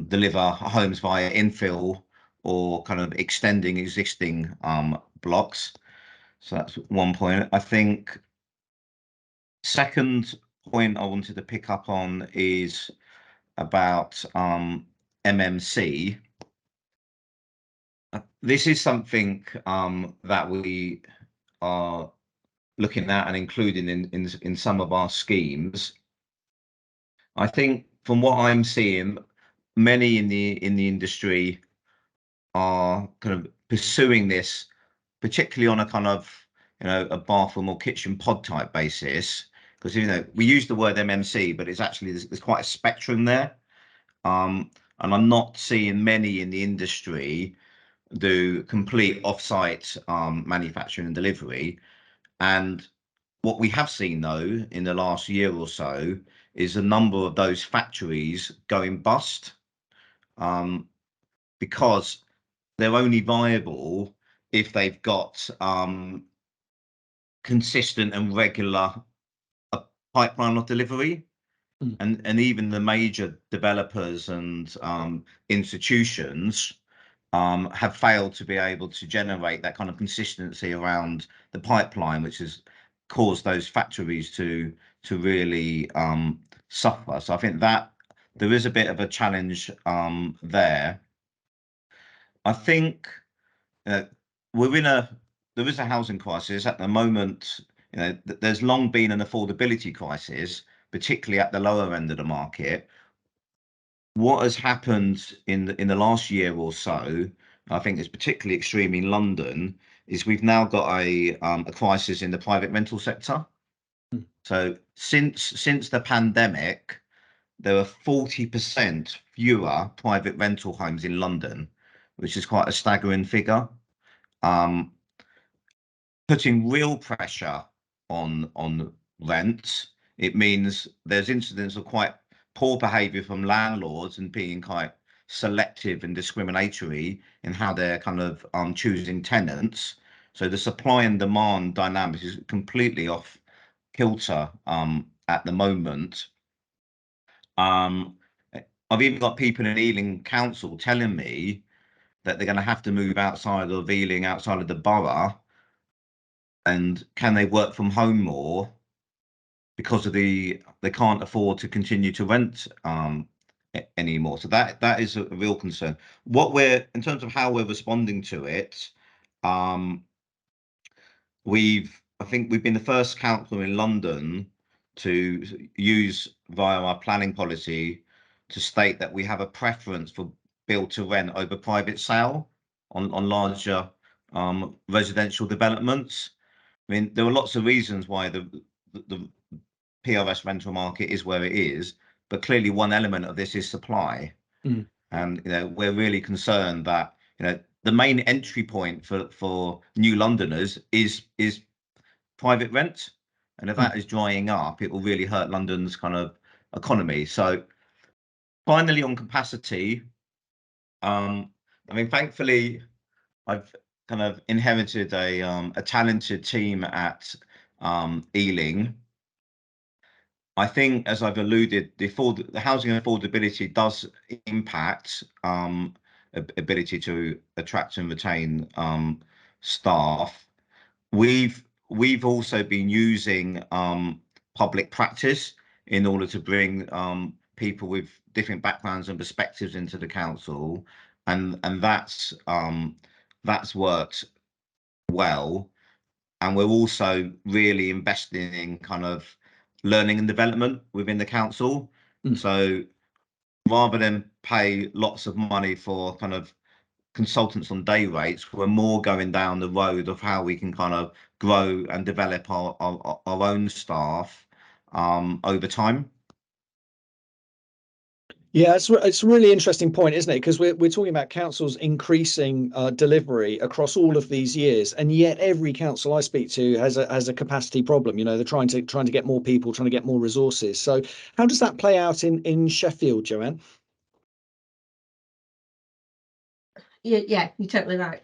deliver homes via infill or kind of extending existing blocks. So that's one point. I think second point I wanted to pick up on is about MMC. This is something that we are looking at and including in some of our schemes. I think from what I'm seeing, many in the industry are kind of pursuing this, particularly on a kind of, a bathroom or kitchen pod type basis, because we use the word MMC, but it's actually there's quite a spectrum there. And I'm not seeing many in the industry do complete off-site manufacturing and delivery. And what we have seen, though, in the last year or so, is a number of those factories going bust, because they're only viable if they've got consistent and regular pipeline of delivery. And even the major developers and institutions have failed to be able to generate that kind of consistency around the pipeline, which has caused those factories to really suffer. So I think that there is a bit of a challenge there. I think there is a housing crisis at the moment. There's long been an affordability crisis, particularly at the lower end of the market. What has happened in the last year or so, I think is particularly extreme in London, is we've now got a crisis in the private rental sector. So since the pandemic, there are 40% fewer private rental homes in London, which is quite a staggering figure, putting real pressure on rents. It means there's incidents of quite poor behaviour from landlords and being quite selective and discriminatory in how they're kind of choosing tenants. So the supply and demand dynamics is completely off kilter at the moment. I've even got people in Ealing Council telling me that they're going to have to move outside of Ealing, outside of the borough, and can they work from home more because of they can't afford to continue to rent anymore. So that is a real concern. In terms of how we're responding to it, I think we've been the first council in London to use via our planning policy to state that we have a preference for build to rent over private sale on larger residential developments. I mean, there are lots of reasons why the PRS rental market is where it is, but clearly one element of this is supply. And we're really concerned that the main entry point for new Londoners is private rent, and if that is drying up, it will really hurt London's kind of economy. So finally, on capacity, I mean, thankfully, I've kind of inherited a talented team at Ealing. I think, as I've alluded, the housing affordability does impact ability to attract and retain staff. We've also been using public practice in order to bring people with different backgrounds and perspectives into the council, and that's worked well. And we're also really investing in kind of learning and development within the council. So rather than pay lots of money for kind of consultants on day rates, we're more going down the road of how we can kind of grow and develop our own staff over time. Yeah, it's a really interesting point, isn't it? Because we're talking about councils increasing delivery across all of these years, and yet every council I speak to has a capacity problem. They're trying to get more people, trying to get more resources. So how does that play out in Sheffield, Joanne? Yeah, you're totally right.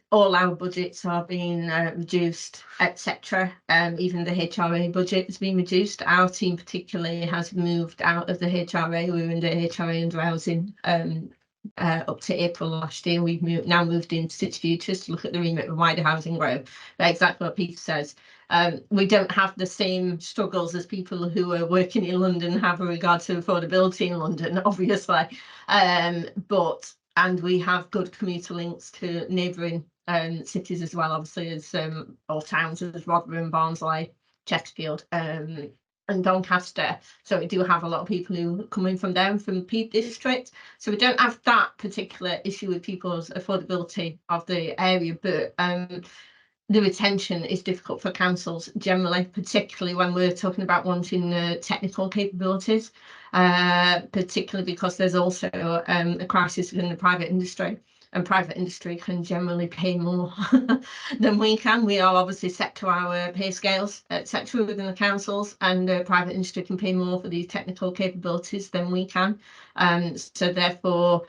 All our budgets are being reduced, etc. Even the HRA budget has been reduced. Our team particularly has moved out of the HRA. We were under HRA and housing up to April last year. We've now moved into City Futures to look at the remit of wider housing growth. But exactly what Peter says. We don't have the same struggles as people who are working in London have with regard to affordability in London, obviously. And we have good commuter links to neighbouring cities as well, obviously, as or towns as Rotherham, Barnsley, Chesterfield, and Doncaster. So we do have a lot of people who are coming from down from Peak District. So we don't have that particular issue with people's affordability of the area, but the retention is difficult for councils generally, particularly when we're talking about wanting technical capabilities, particularly because there's also a crisis within the private industry, and private industry can generally pay more than we can. We are obviously set to our pay scales, etc. within the councils, and private industry can pay more for these technical capabilities than we can. So therefore,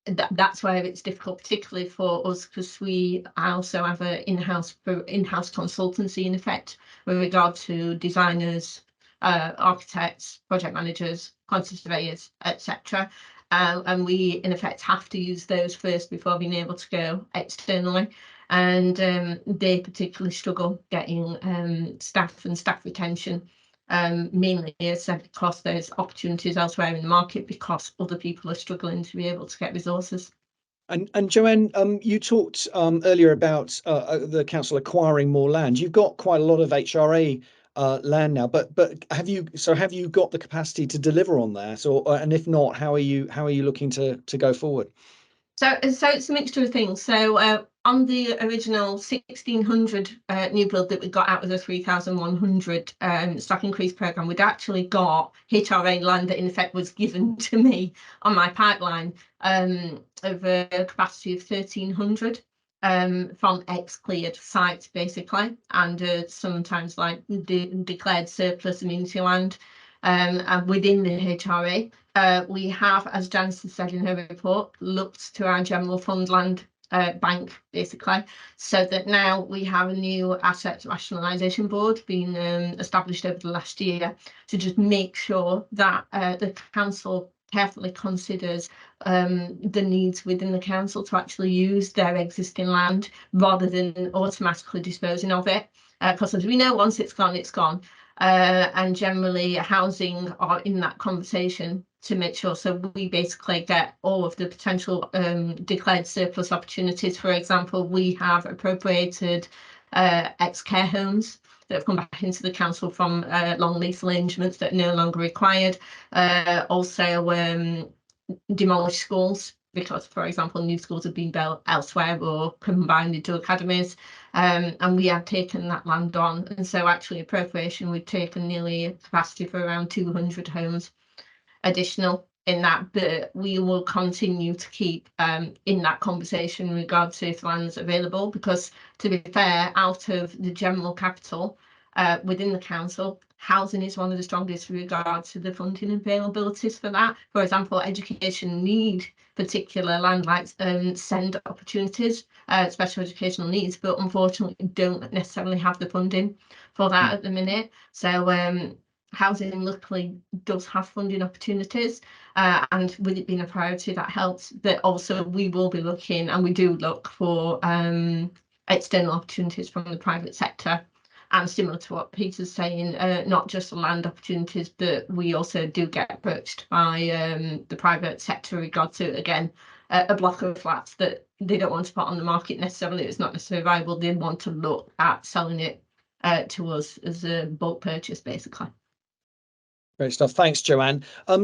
that's where it's difficult, particularly for us, because we also have an in-house consultancy in effect with regard to designers, architects, project managers, quantity surveyors, etc. And we in effect have to use those first before being able to go externally. And they particularly struggle getting staff and staff retention. Mainly as said, across those opportunities elsewhere in the market, because other people are struggling to be able to get resources. And Joanne, you talked earlier about the council acquiring more land. You've got quite a lot of HRA land now, but have you got the capacity to deliver on that, or and if not, how are you looking to go forward? So it's a mixture of things. So on the original 1600 new build that we got out of the 3100 stock increase programme, we'd actually got HRA land that in effect was given to me on my pipeline of a capacity of 1300 from ex-cleared sites basically, and sometimes like declared surplus amenity land and within the HRA. We have, as Janice has said in her report, looked to our general fund land bank basically, so that now we have a new asset rationalisation board being established over the last year to just make sure that the council carefully considers the needs within the council to actually use their existing land rather than automatically disposing of it, because as we know, once it's gone, it's gone. And generally housing are in that conversation to make sure, so we basically get all of the potential declared surplus opportunities. For example, we have appropriated ex-care homes that have come back into the council from long lease arrangements that are no longer required. Also demolished schools, because, for example, new schools have been built elsewhere or combined into academies, and we have taken that land on. And so actually appropriation, we've taken nearly a capacity for around 200 homes additional in that, but we will continue to keep in that conversation in regard to if land's available, because to be fair, out of the general capital within the council, housing is one of the strongest with regard to the funding availabilities for that. For example, education need particular land like SEND opportunities, special educational needs, but unfortunately don't necessarily have the funding for that at the minute. So housing luckily does have funding opportunities, and with it being a priority, that helps. But also we will be looking, and we do look for external opportunities from the private sector. And similar to what Peter's saying, not just the land opportunities, but we also do get approached by the private sector in regard to, again, a block of flats that they don't want to put on the market necessarily. It's not necessarily viable. They want to look at selling it to us as a bulk purchase, basically. Great stuff. Thanks, Joanne.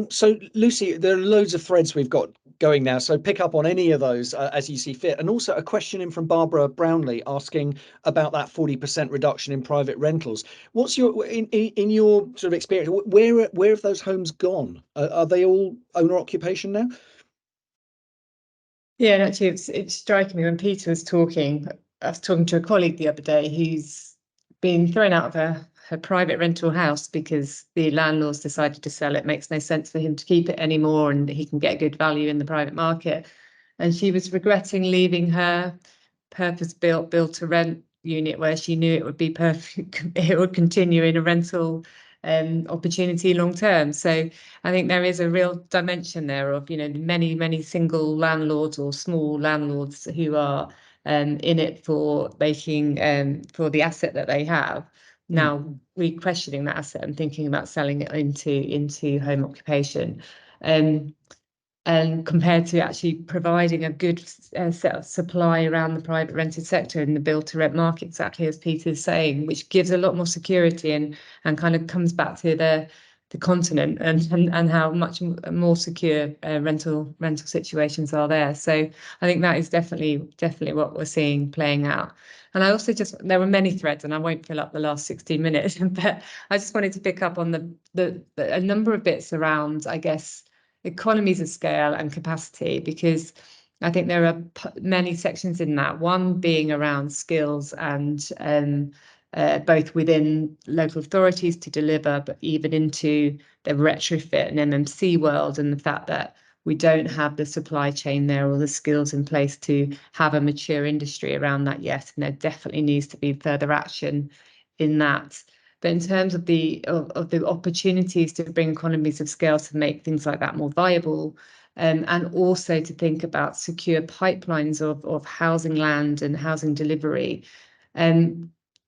So Lucy, there are loads of threads we've got going now, so pick up on any of those as you see fit. And also a question in from Barbara Brownlee asking about that 40% reduction in private rentals. What's your in your sort of experience, where have those homes gone? Are they all owner occupation now? Yeah, and actually it's striking me when Peter was talking. I was talking to a colleague the other day who's been thrown out of her private rental house because the landlords decided to sell it. Makes no sense for him to keep it anymore, and he can get good value in the private market. And she was regretting leaving her purpose-built build-to-rent unit where she knew it would be perfect. It would continue in a rental opportunity long term. So I think there is a real dimension there of, you know, many single landlords or small landlords who are in it for making for the asset that they have. Now re-questioning that asset and thinking about selling it into home occupation, and compared to actually providing a good set of supply around the private rented sector in the build to rent market, exactly as Peter's saying, which gives a lot more security and kind of comes back to the continent and how much more secure rental situations are there. So I think that is definitely what we're seeing playing out. And I also there were many threads, and I won't fill up the last 16 minutes, but I just wanted to pick up on a number of bits around, I guess, economies of scale and capacity, because I think there are many sections in that. One being around skills and both within local authorities to deliver, but even into the retrofit and MMC world, and the fact that we don't have the supply chain there or the skills in place to have a mature industry around that yet. And there definitely needs to be further action in that. But in terms of the opportunities to bring economies of scale to make things like that more viable, and also to think about secure pipelines of housing land and housing delivery,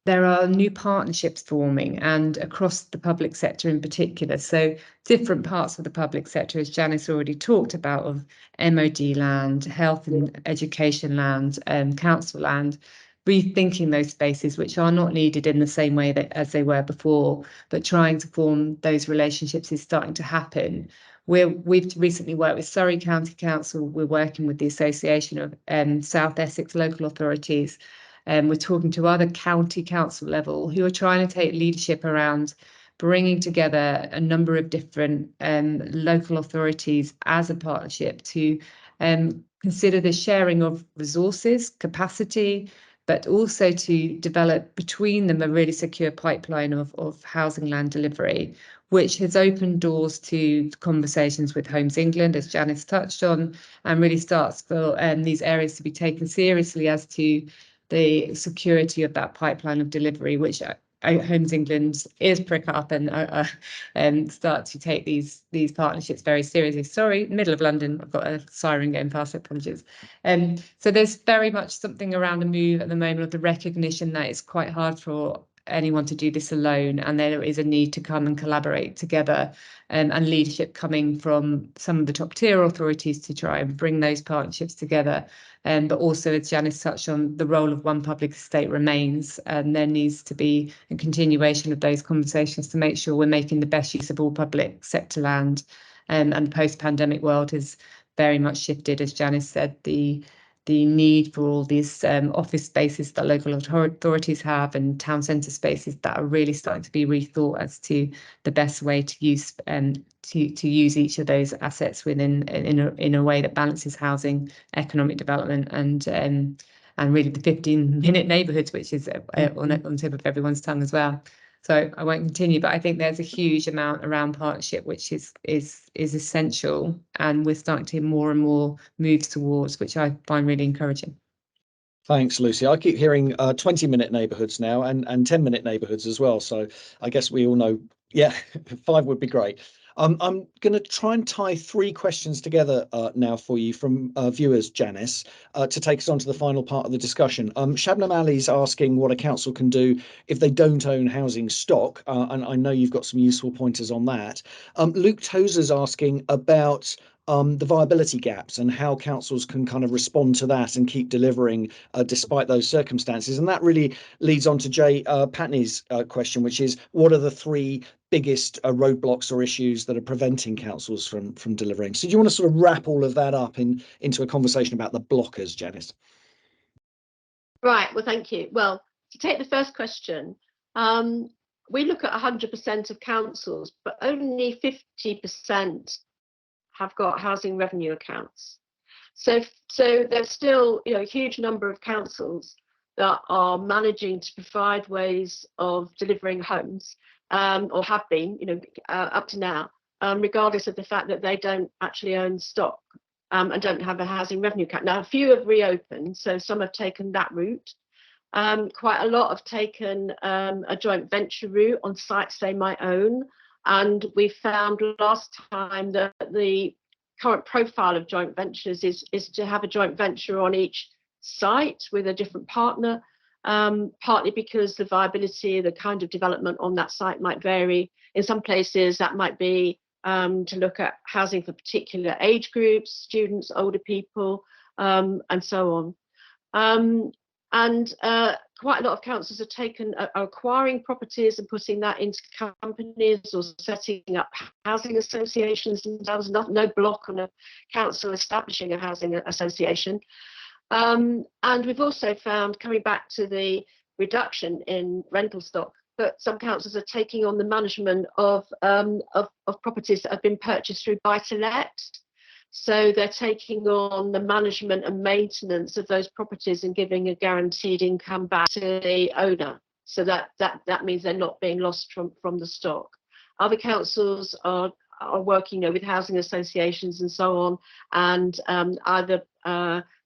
there are new partnerships forming, and across the public sector in particular. So different parts of the public sector, as Janice already talked about, of MOD land, health and education land, council land, rethinking those spaces which are not needed in the same way that as they were before, but trying to form those relationships is starting to happen. We've recently worked with Surrey County Council. We're working with the Association of South Essex Local Authorities, and we're talking to other county council level who are trying to take leadership around bringing together a number of different local authorities as a partnership to consider the sharing of resources, capacity, but also to develop between them a really secure pipeline of housing land delivery, which has opened doors to conversations with Homes England, as Janice touched on, and really starts for these areas to be taken seriously as to the security of that pipeline of delivery, which Homes England is prick up and start to take these partnerships very seriously. Sorry, middle of London, I've got a siren going past, apologies. So there's very much something around the move at the moment of the recognition that it's quite hard for anyone to do this alone, and there is a need to come and collaborate together, and leadership coming from some of the top tier authorities to try and bring those partnerships together. But also, as Janice touched on, the role of one public estate remains, and there needs to be a continuation of those conversations to make sure we're making the best use of all public sector land. And the post-pandemic world has very much shifted, as Janice said, the need for all these office spaces that local authorities have and town centre spaces that are really starting to be rethought as to the best way to use to use each of those assets within in a way that balances housing, economic development, and really the 15-minute neighbourhoods, which is on the tip of everyone's tongue as well. So I won't continue, but I think there's a huge amount around partnership, which is essential, and we're starting to hear more and more moves towards, which I find really encouraging. Thanks, Lucy. I keep hearing 20-minute neighbourhoods now and 10-minute neighbourhoods as well. So I guess we all know, yeah, 5 would be great. I'm going to try and tie 3 questions together now for you from viewers, Janice, to take us on to the final part of the discussion. Shabnam Ali's asking what a council can do if they don't own housing stock, and I know you've got some useful pointers on that. Luke Tozer's asking about the viability gaps and how councils can kind of respond to that and keep delivering despite those circumstances. And that really leads on to Jay Patney's question, which is, what are the 3 biggest roadblocks or issues that are preventing councils from delivering? So do you want to sort of wrap all of that up into a conversation about the blockers, Janice? Right, well, thank you. Well, to take the first question, we look at 100% of councils, but only 50% have got housing revenue accounts. So there's still, a huge number of councils that are managing to provide ways of delivering homes, or have been, up to now, regardless of the fact that they don't actually own stock and don't have a housing revenue account. Now, a few have reopened, so some have taken that route. Quite a lot have taken a joint venture route on sites they might own. And we found last time that the current profile of joint ventures is to have a joint venture on each site with a different partner, partly because the viability, the kind of development on that site might vary. In some places that might be to look at housing for particular age groups, students, older people, and so on. Quite a lot of councils are acquiring properties and putting that into companies or setting up housing associations themselves. No block on a council establishing a housing association. And we've also found, coming back to the reduction in rental stock, that some councils are taking on the management of properties that have been purchased through buy-to-let. So they're taking on the management and maintenance of those properties and giving a guaranteed income back to the owner. So that means they're not being lost from the stock. Other councils are working with housing associations and so on, and either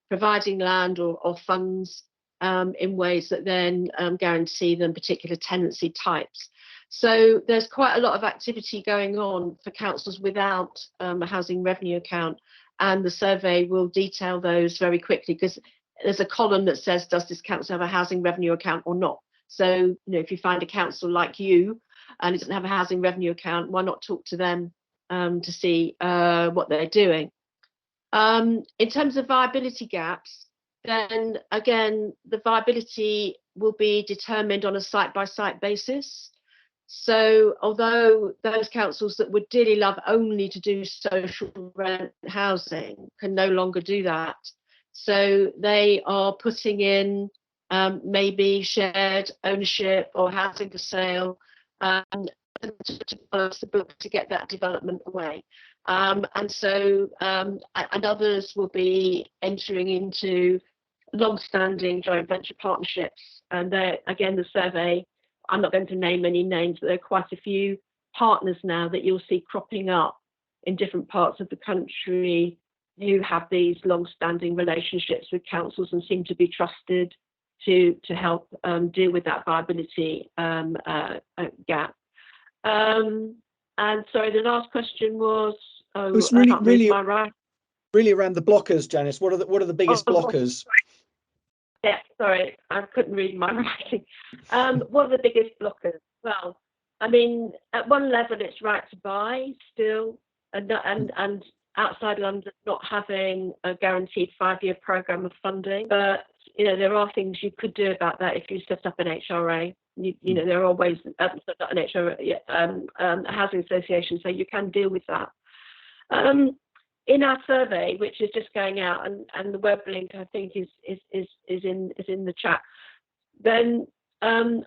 providing land or funds in ways that then guarantee them particular tenancy types. So there's quite a lot of activity going on for councils without a housing revenue account, and the survey will detail those very quickly, because there's a column that says, does this council have a housing revenue account or not? So if you find a council like you and it doesn't have a housing revenue account, why not talk to them to see what they're doing? In terms of viability gaps, then again, the viability will be determined on a site-by-site basis. So although those councils that would dearly love only to do social rent housing can no longer do that, so they are putting in maybe shared ownership or housing for sale to balance the book to get that development away. And others will be entering into long-standing joint venture partnerships. And again, the survey, I'm not going to name any names, but there are quite a few partners now that you'll see cropping up in different parts of the country who have these long-standing relationships with councils and seem to be trusted to help deal with that viability gap. And sorry, the last question was, it was really around the blockers, Janice. What are the biggest blockers? Yeah, sorry, I couldn't read my writing. What are the biggest blockers? Well, I mean, at one level, it's right to buy still, and outside London not having a guaranteed 5-year programme of funding. But you know, there are things you could do about that if you set up an HRA. You know, there are ways not an HRA, a housing association, so you can deal with that. In our survey, which is just going out, and the web link I think is in the chat, then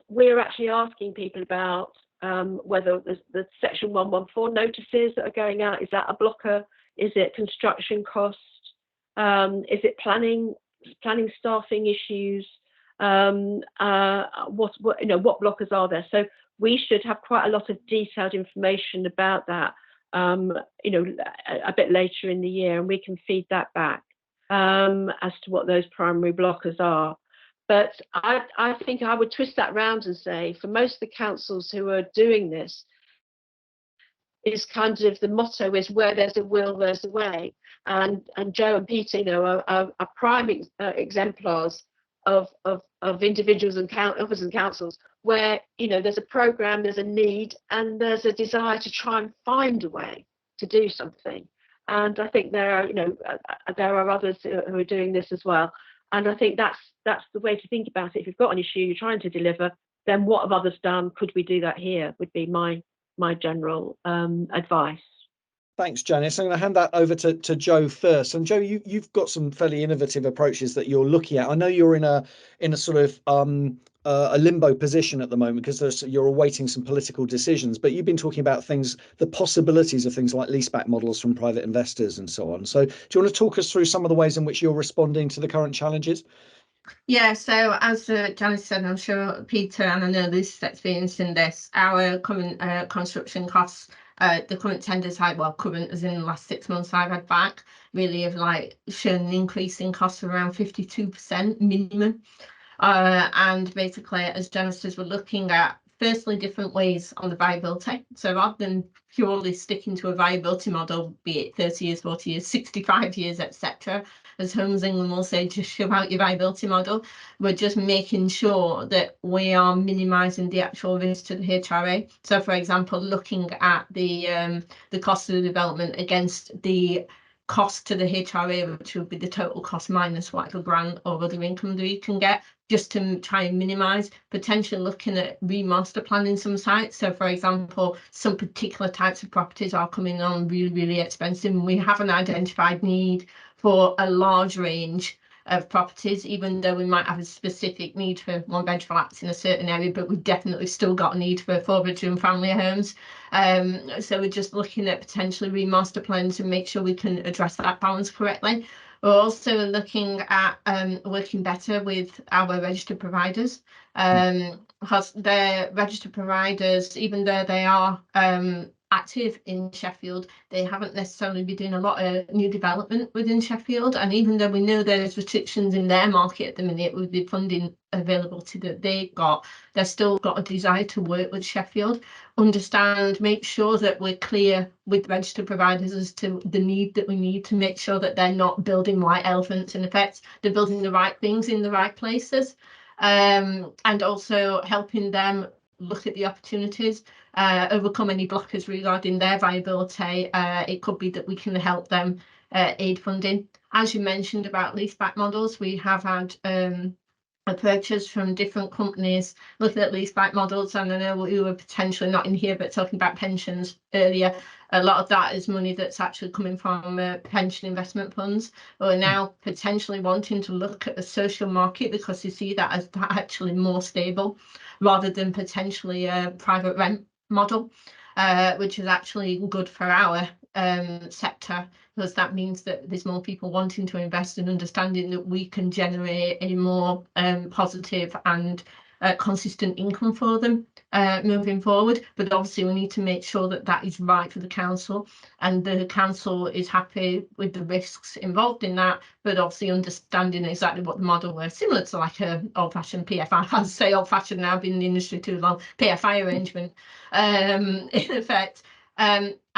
we're actually asking people about whether the Section 114 notices that are going out, is that a blocker? Is it construction cost? Is it planning staffing issues? What blockers are there? So we should have quite a lot of detailed information about that. A bit later in the year, and we can feed that back as to what those primary blockers are. But I think I would twist that round and say, for most of the councils who are doing this, is kind of the motto is where there's a will, there's a way. And Joe and Peter, are prime exemplars of individuals and officers and councils where there's a programme, there's a need, and there's a desire to try and find a way to do something. And I think there are others who are doing this as well. And I think that's the way to think about it. If you've got an issue you're trying to deliver, then what have others done? Could we do that here? Would be my general advice. Thanks, Janice. I'm going to hand that over to Joe first. And Joe, you've got some fairly innovative approaches that you're looking at. I know you're in a sort of a limbo position at the moment because you're awaiting some political decisions. But you've been talking about the possibilities of things like leaseback models from private investors and so on. So do you want to talk us through some of the ways in which you're responding to the current challenges? Yeah, so as Janice said, I'm sure Peter and I know Lucy's experienced in this, our current construction costs, the current tenders current as in the last 6 months I've had back, really have shown an increase in costs of around 52% minimum. And basically, as Janice says, we're looking at firstly different ways on the viability. So rather than purely sticking to a viability model, be it 30 years, 40 years, 65 years, etc., as Homes England will say, just shove out your viability model. We're just making sure that we are minimising the actual risk to the HRA. So, for example, looking at the cost of the development against the cost to the HRA, which would be the total cost minus whatever grant or other income that you can get, just to try and minimise, potentially looking at remaster planning some sites. So, for example, some particular types of properties are coming on really, really expensive, and we have an identified need for a large range of properties, even though we might have a specific need for 1-bed flats in a certain area, but we've definitely still got a need for 4-bedroom family homes. So we're just looking at potentially remaster plans to make sure we can address that balance correctly. We're also looking at working better with our registered providers, because their registered providers, even though they are active in Sheffield, they haven't necessarily been doing a lot of new development within Sheffield. And even though we know there's restrictions in their market at the minute with the funding availability that they've got, they've still got a desire to work with Sheffield, understand, make sure that we're clear with registered providers as to the need that we need to make sure that they're not building white elephants. In effect, they're building the right things in the right places, and also helping them look at the opportunities, overcome any blockers regarding their viability. It could be that we can help them aid funding. As you mentioned about leaseback models, we have had approaches from different companies looking at leaseback models, and I know we were potentially not in here, but talking about pensions earlier. A lot of that is money that's actually coming from pension investment funds, who are now potentially wanting to look at the social market because they see that as actually more stable rather than potentially a private rent model, which is actually good for our sector, because that means that there's more people wanting to invest and understanding that we can generate a more positive and consistent income for them moving forward. But obviously we need to make sure that that is right for the council, and the council is happy with the risks involved in that, but obviously understanding exactly what the model was, similar to like a old-fashioned PFI, I say old-fashioned now, I've been in the industry too long, PFI arrangement in effect.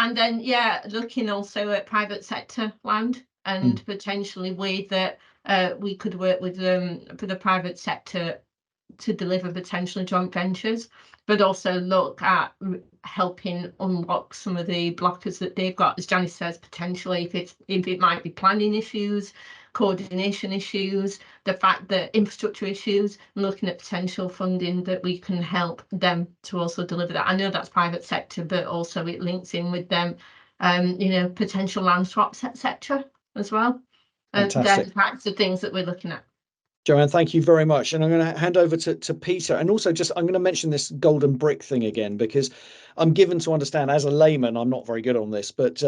And then, yeah, looking also at private sector land and potentially ways that we could work with for the private sector to deliver potentially joint ventures, but also look at helping unlock some of the blockers that they've got, as Janice says, potentially if it might be planning issues, coordination issues, the fact that infrastructure issues, and looking at potential funding that we can help them to also deliver that. I know that's private sector, but also it links in with them, you know, potential land swaps, etc. as well. Fantastic. They're the types of things that we're looking at. Joanne, thank you very much. And I'm going to hand over to Peter. And also just, I'm going to mention this golden brick thing again, because I'm given to understand, as a layman, I'm not very good on this, but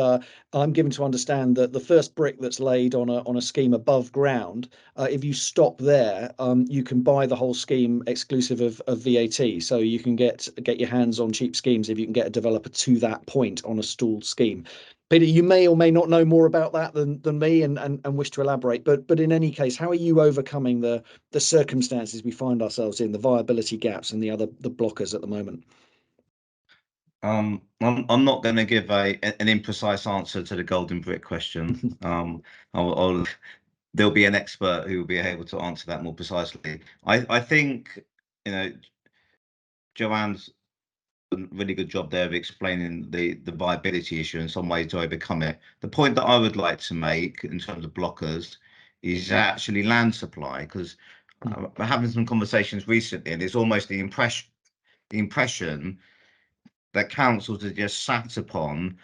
I'm given to understand that the first brick that's laid on a scheme above ground, if you stop there, you can buy the whole scheme exclusive of VAT. So you can get your hands on cheap schemes if you can get a developer to that point on a stalled scheme. Peter, you may or may not know more about that than me and wish to elaborate, but in any case, how are you overcoming the circumstances we find ourselves in, the viability gaps and the blockers at the moment? I'm not going to give an imprecise answer to the golden brick question. There'll be an expert who will be able to answer that more precisely. I think, you know, Joanne's done a really good job there of explaining the viability issue and some way to overcome it. The point that I would like to make in terms of blockers is actually land supply, because we're having some conversations recently, and it's almost the impression that councils are just sat upon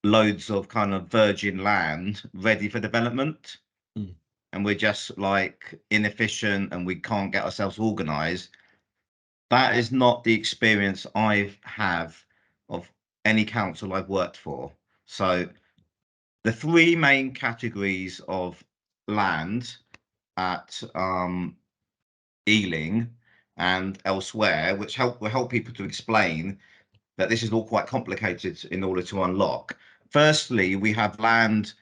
loads of kind of virgin land ready for development, and we're just like inefficient and we can't get ourselves organized. That is not the experience I have of any council I've worked for. So the three main categories of land at Ealing and elsewhere, which will help people to explain that this is all quite complicated in order to unlock. Firstly, we have land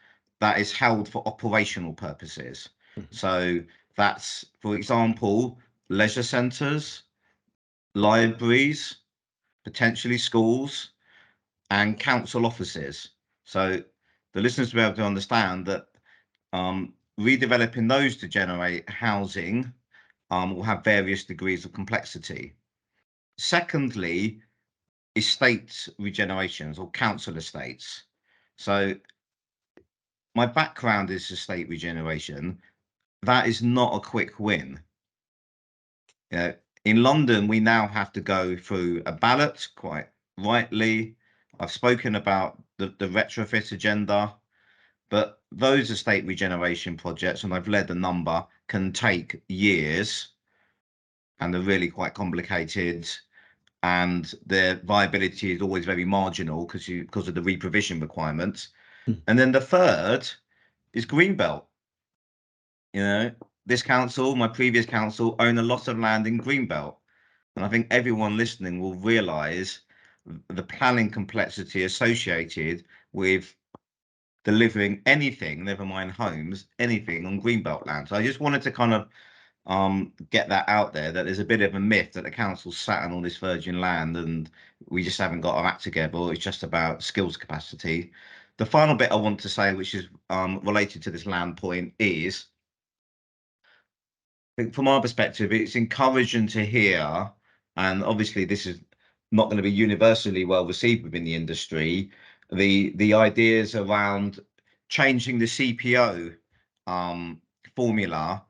that is held for operational purposes. So that's, for example, leisure centres, libraries, potentially schools, and council offices. So the listeners will be able to understand that redeveloping those to generate housing will have various degrees of complexity. Secondly, estate regenerations or council estates. So my background is estate regeneration. That is not a quick win. You know, in London, we now have to go through a ballot, quite rightly. I've spoken about the retrofit agenda, but those estate regeneration projects, and I've led a number, can take years, and they're really quite complicated, and their viability is always very marginal because of the reprovision requirements. And then the third is Greenbelt. You know, this council, my previous council, own a lot of land in Greenbelt, and I think everyone listening will realise the planning complexity associated with delivering anything, never mind homes, anything on Greenbelt land. So I just wanted to kind of get that out there, that there's a bit of a myth that the council sat on all this virgin land and we just haven't got our act together, or it's just about skills capacity. The final bit I want to say, which is related to this land point, is I think from our perspective, it's encouraging to hear, and obviously this is not going to be universally well received within the industry, the ideas around changing the CPO formula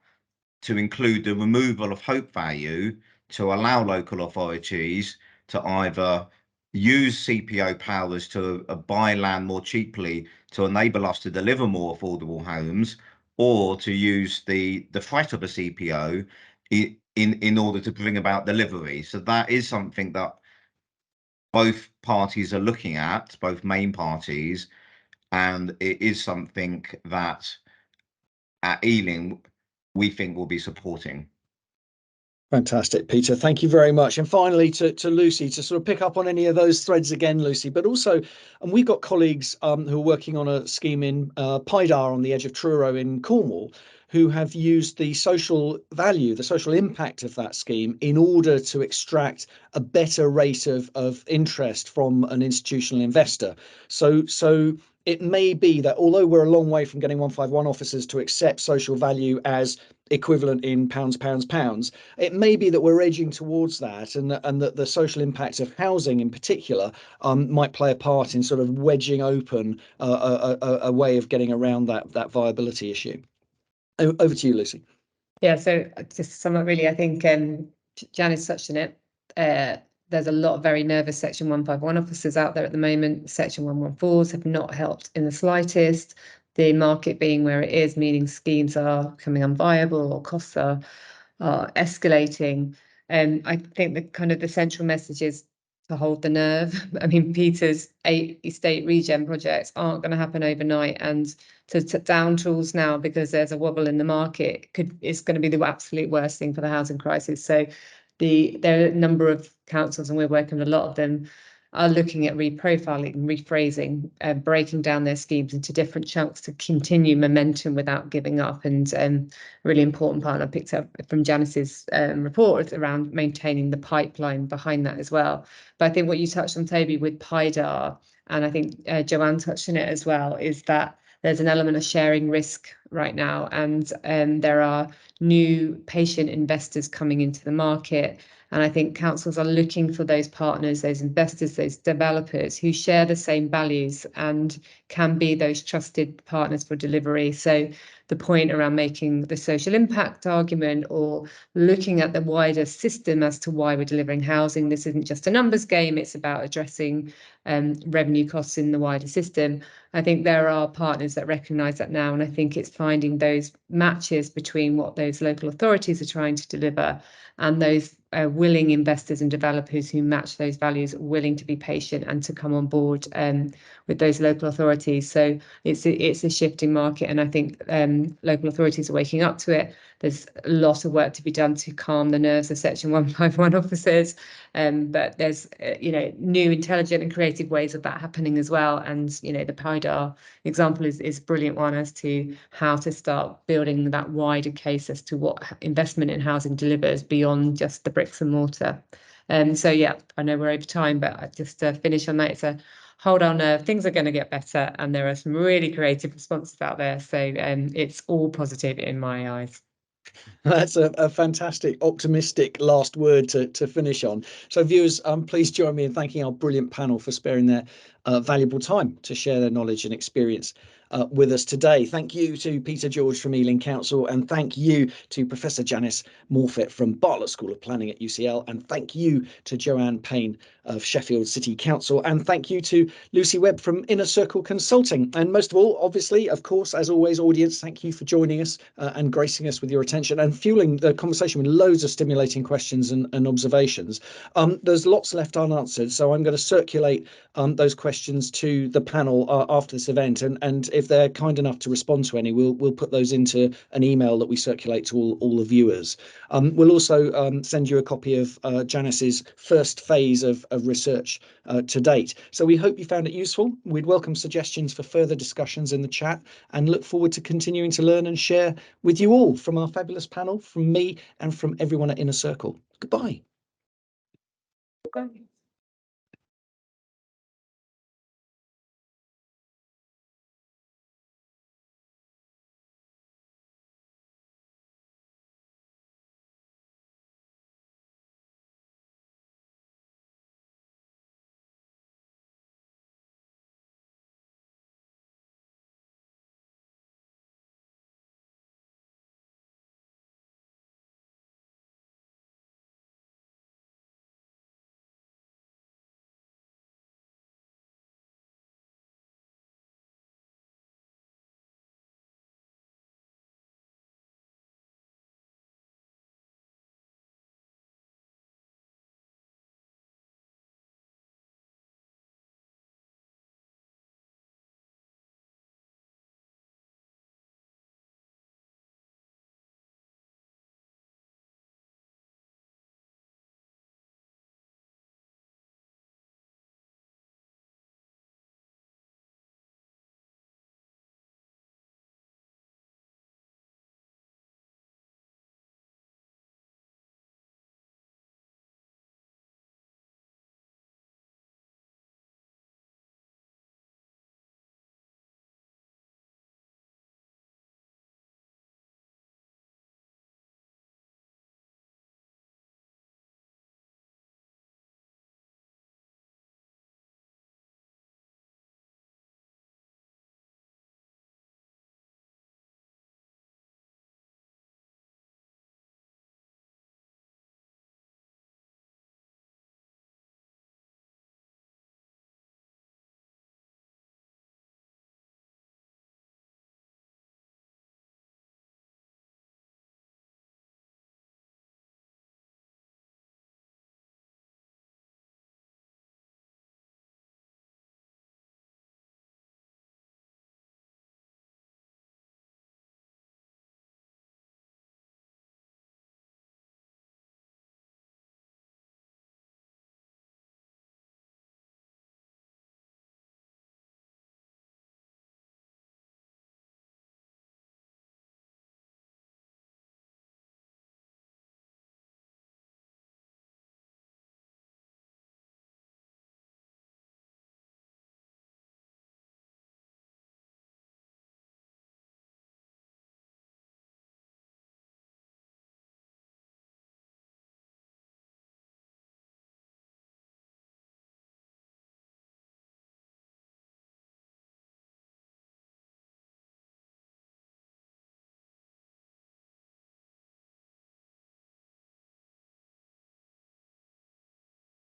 to include the removal of hope value to allow local authorities to either use CPO powers to buy land more cheaply to enable us to deliver more affordable homes, or to use the threat of a CPO in order to bring about delivery. So that is something that both parties are looking at, both main parties, and it is something that at Ealing we think will be supporting. Fantastic, Peter. Thank you very much. And finally, to Lucy, to sort of pick up on any of those threads again, Lucy, but also, and we've got colleagues who are working on a scheme in Pydar on the edge of Truro in Cornwall, who have used the social value, the social impact of that scheme in order to extract a better rate of interest from an institutional investor. So it may be that although we're a long way from getting 151 officers to accept social value as equivalent in pounds, it may be that we're edging towards that, and that the social impact of housing in particular might play a part in sort of wedging open a way of getting around that viability issue. Over to you, Lucy. Yeah, so just to sum up, really, I think Janice touched on it. There's a lot of very nervous Section 151 officers out there at the moment. Section 114s have not helped in the slightest. The market being where it is, meaning schemes are becoming unviable or costs are escalating. And I think the kind of the central message is to hold the nerve. I mean, Peter's 8 estate regen projects aren't going to happen overnight, and to down tools now because there's a wobble in the market is going to be the absolute worst thing for the housing crisis. So there are a number of councils, and we're working with a lot of them, are looking at reprofiling, rephrasing, breaking down their schemes into different chunks to continue momentum without giving up. And a really important part I picked up from Janice's report around maintaining the pipeline behind that as well. But I think what you touched on, Toby, with Pydar, and I think Joanne touched on it as well, is that there's an element of sharing risk right now, and there are new patient investors coming into the market. And I think councils are looking for those partners, those investors, those developers who share the same values and can be those trusted partners for delivery. So the point around making the social impact argument or looking at the wider system as to why we're delivering housing, this isn't just a numbers game, it's about addressing revenue costs in the wider system. I think there are partners that recognise that now, and I think it's finding those matches between what those local authorities are trying to deliver and those willing investors and developers who match those values, willing to be patient and to come on board with those local authorities. So it's a shifting market, and I think local authorities are waking up to it. There's a lot of work to be done to calm the nerves of Section 151 officers, but there's new, intelligent and creative ways of that happening as well. And the Pydar example is a brilliant one as to how to start building that wider case as to what investment in housing delivers beyond just the bricks and mortar. So yeah, I know we're over time, but just to finish on that, it's a hold our nerve. Things are going to get better, and there are some really creative responses out there. So it's all positive in my eyes. That's a fantastic, optimistic last word to finish on. So viewers, please join me in thanking our brilliant panel for sparing their valuable time to share their knowledge and experience with us today. Thank you to Peter George from Ealing Council, and thank you to Professor Janice Morphet from Bartlett School of Planning at UCL, and thank you to Joanne Payne of Sheffield City Council, and thank you to Lucy Webb from Inner Circle Consulting. And most of all, obviously, of course, as always, audience, thank you for joining us and gracing us with your attention and fueling the conversation with loads of stimulating questions and observations. There's lots left unanswered, so I'm going to circulate those questions to the panel after this event, and if they're kind enough to respond to any, we'll put those into an email that we circulate to all the viewers. We'll also send you a copy of Janice's first phase of research to date. So we hope you found it useful. We'd welcome suggestions for further discussions in the chat and look forward to continuing to learn and share with you all from our fabulous panel, from me and from everyone at Inner Circle. Goodbye. Okay.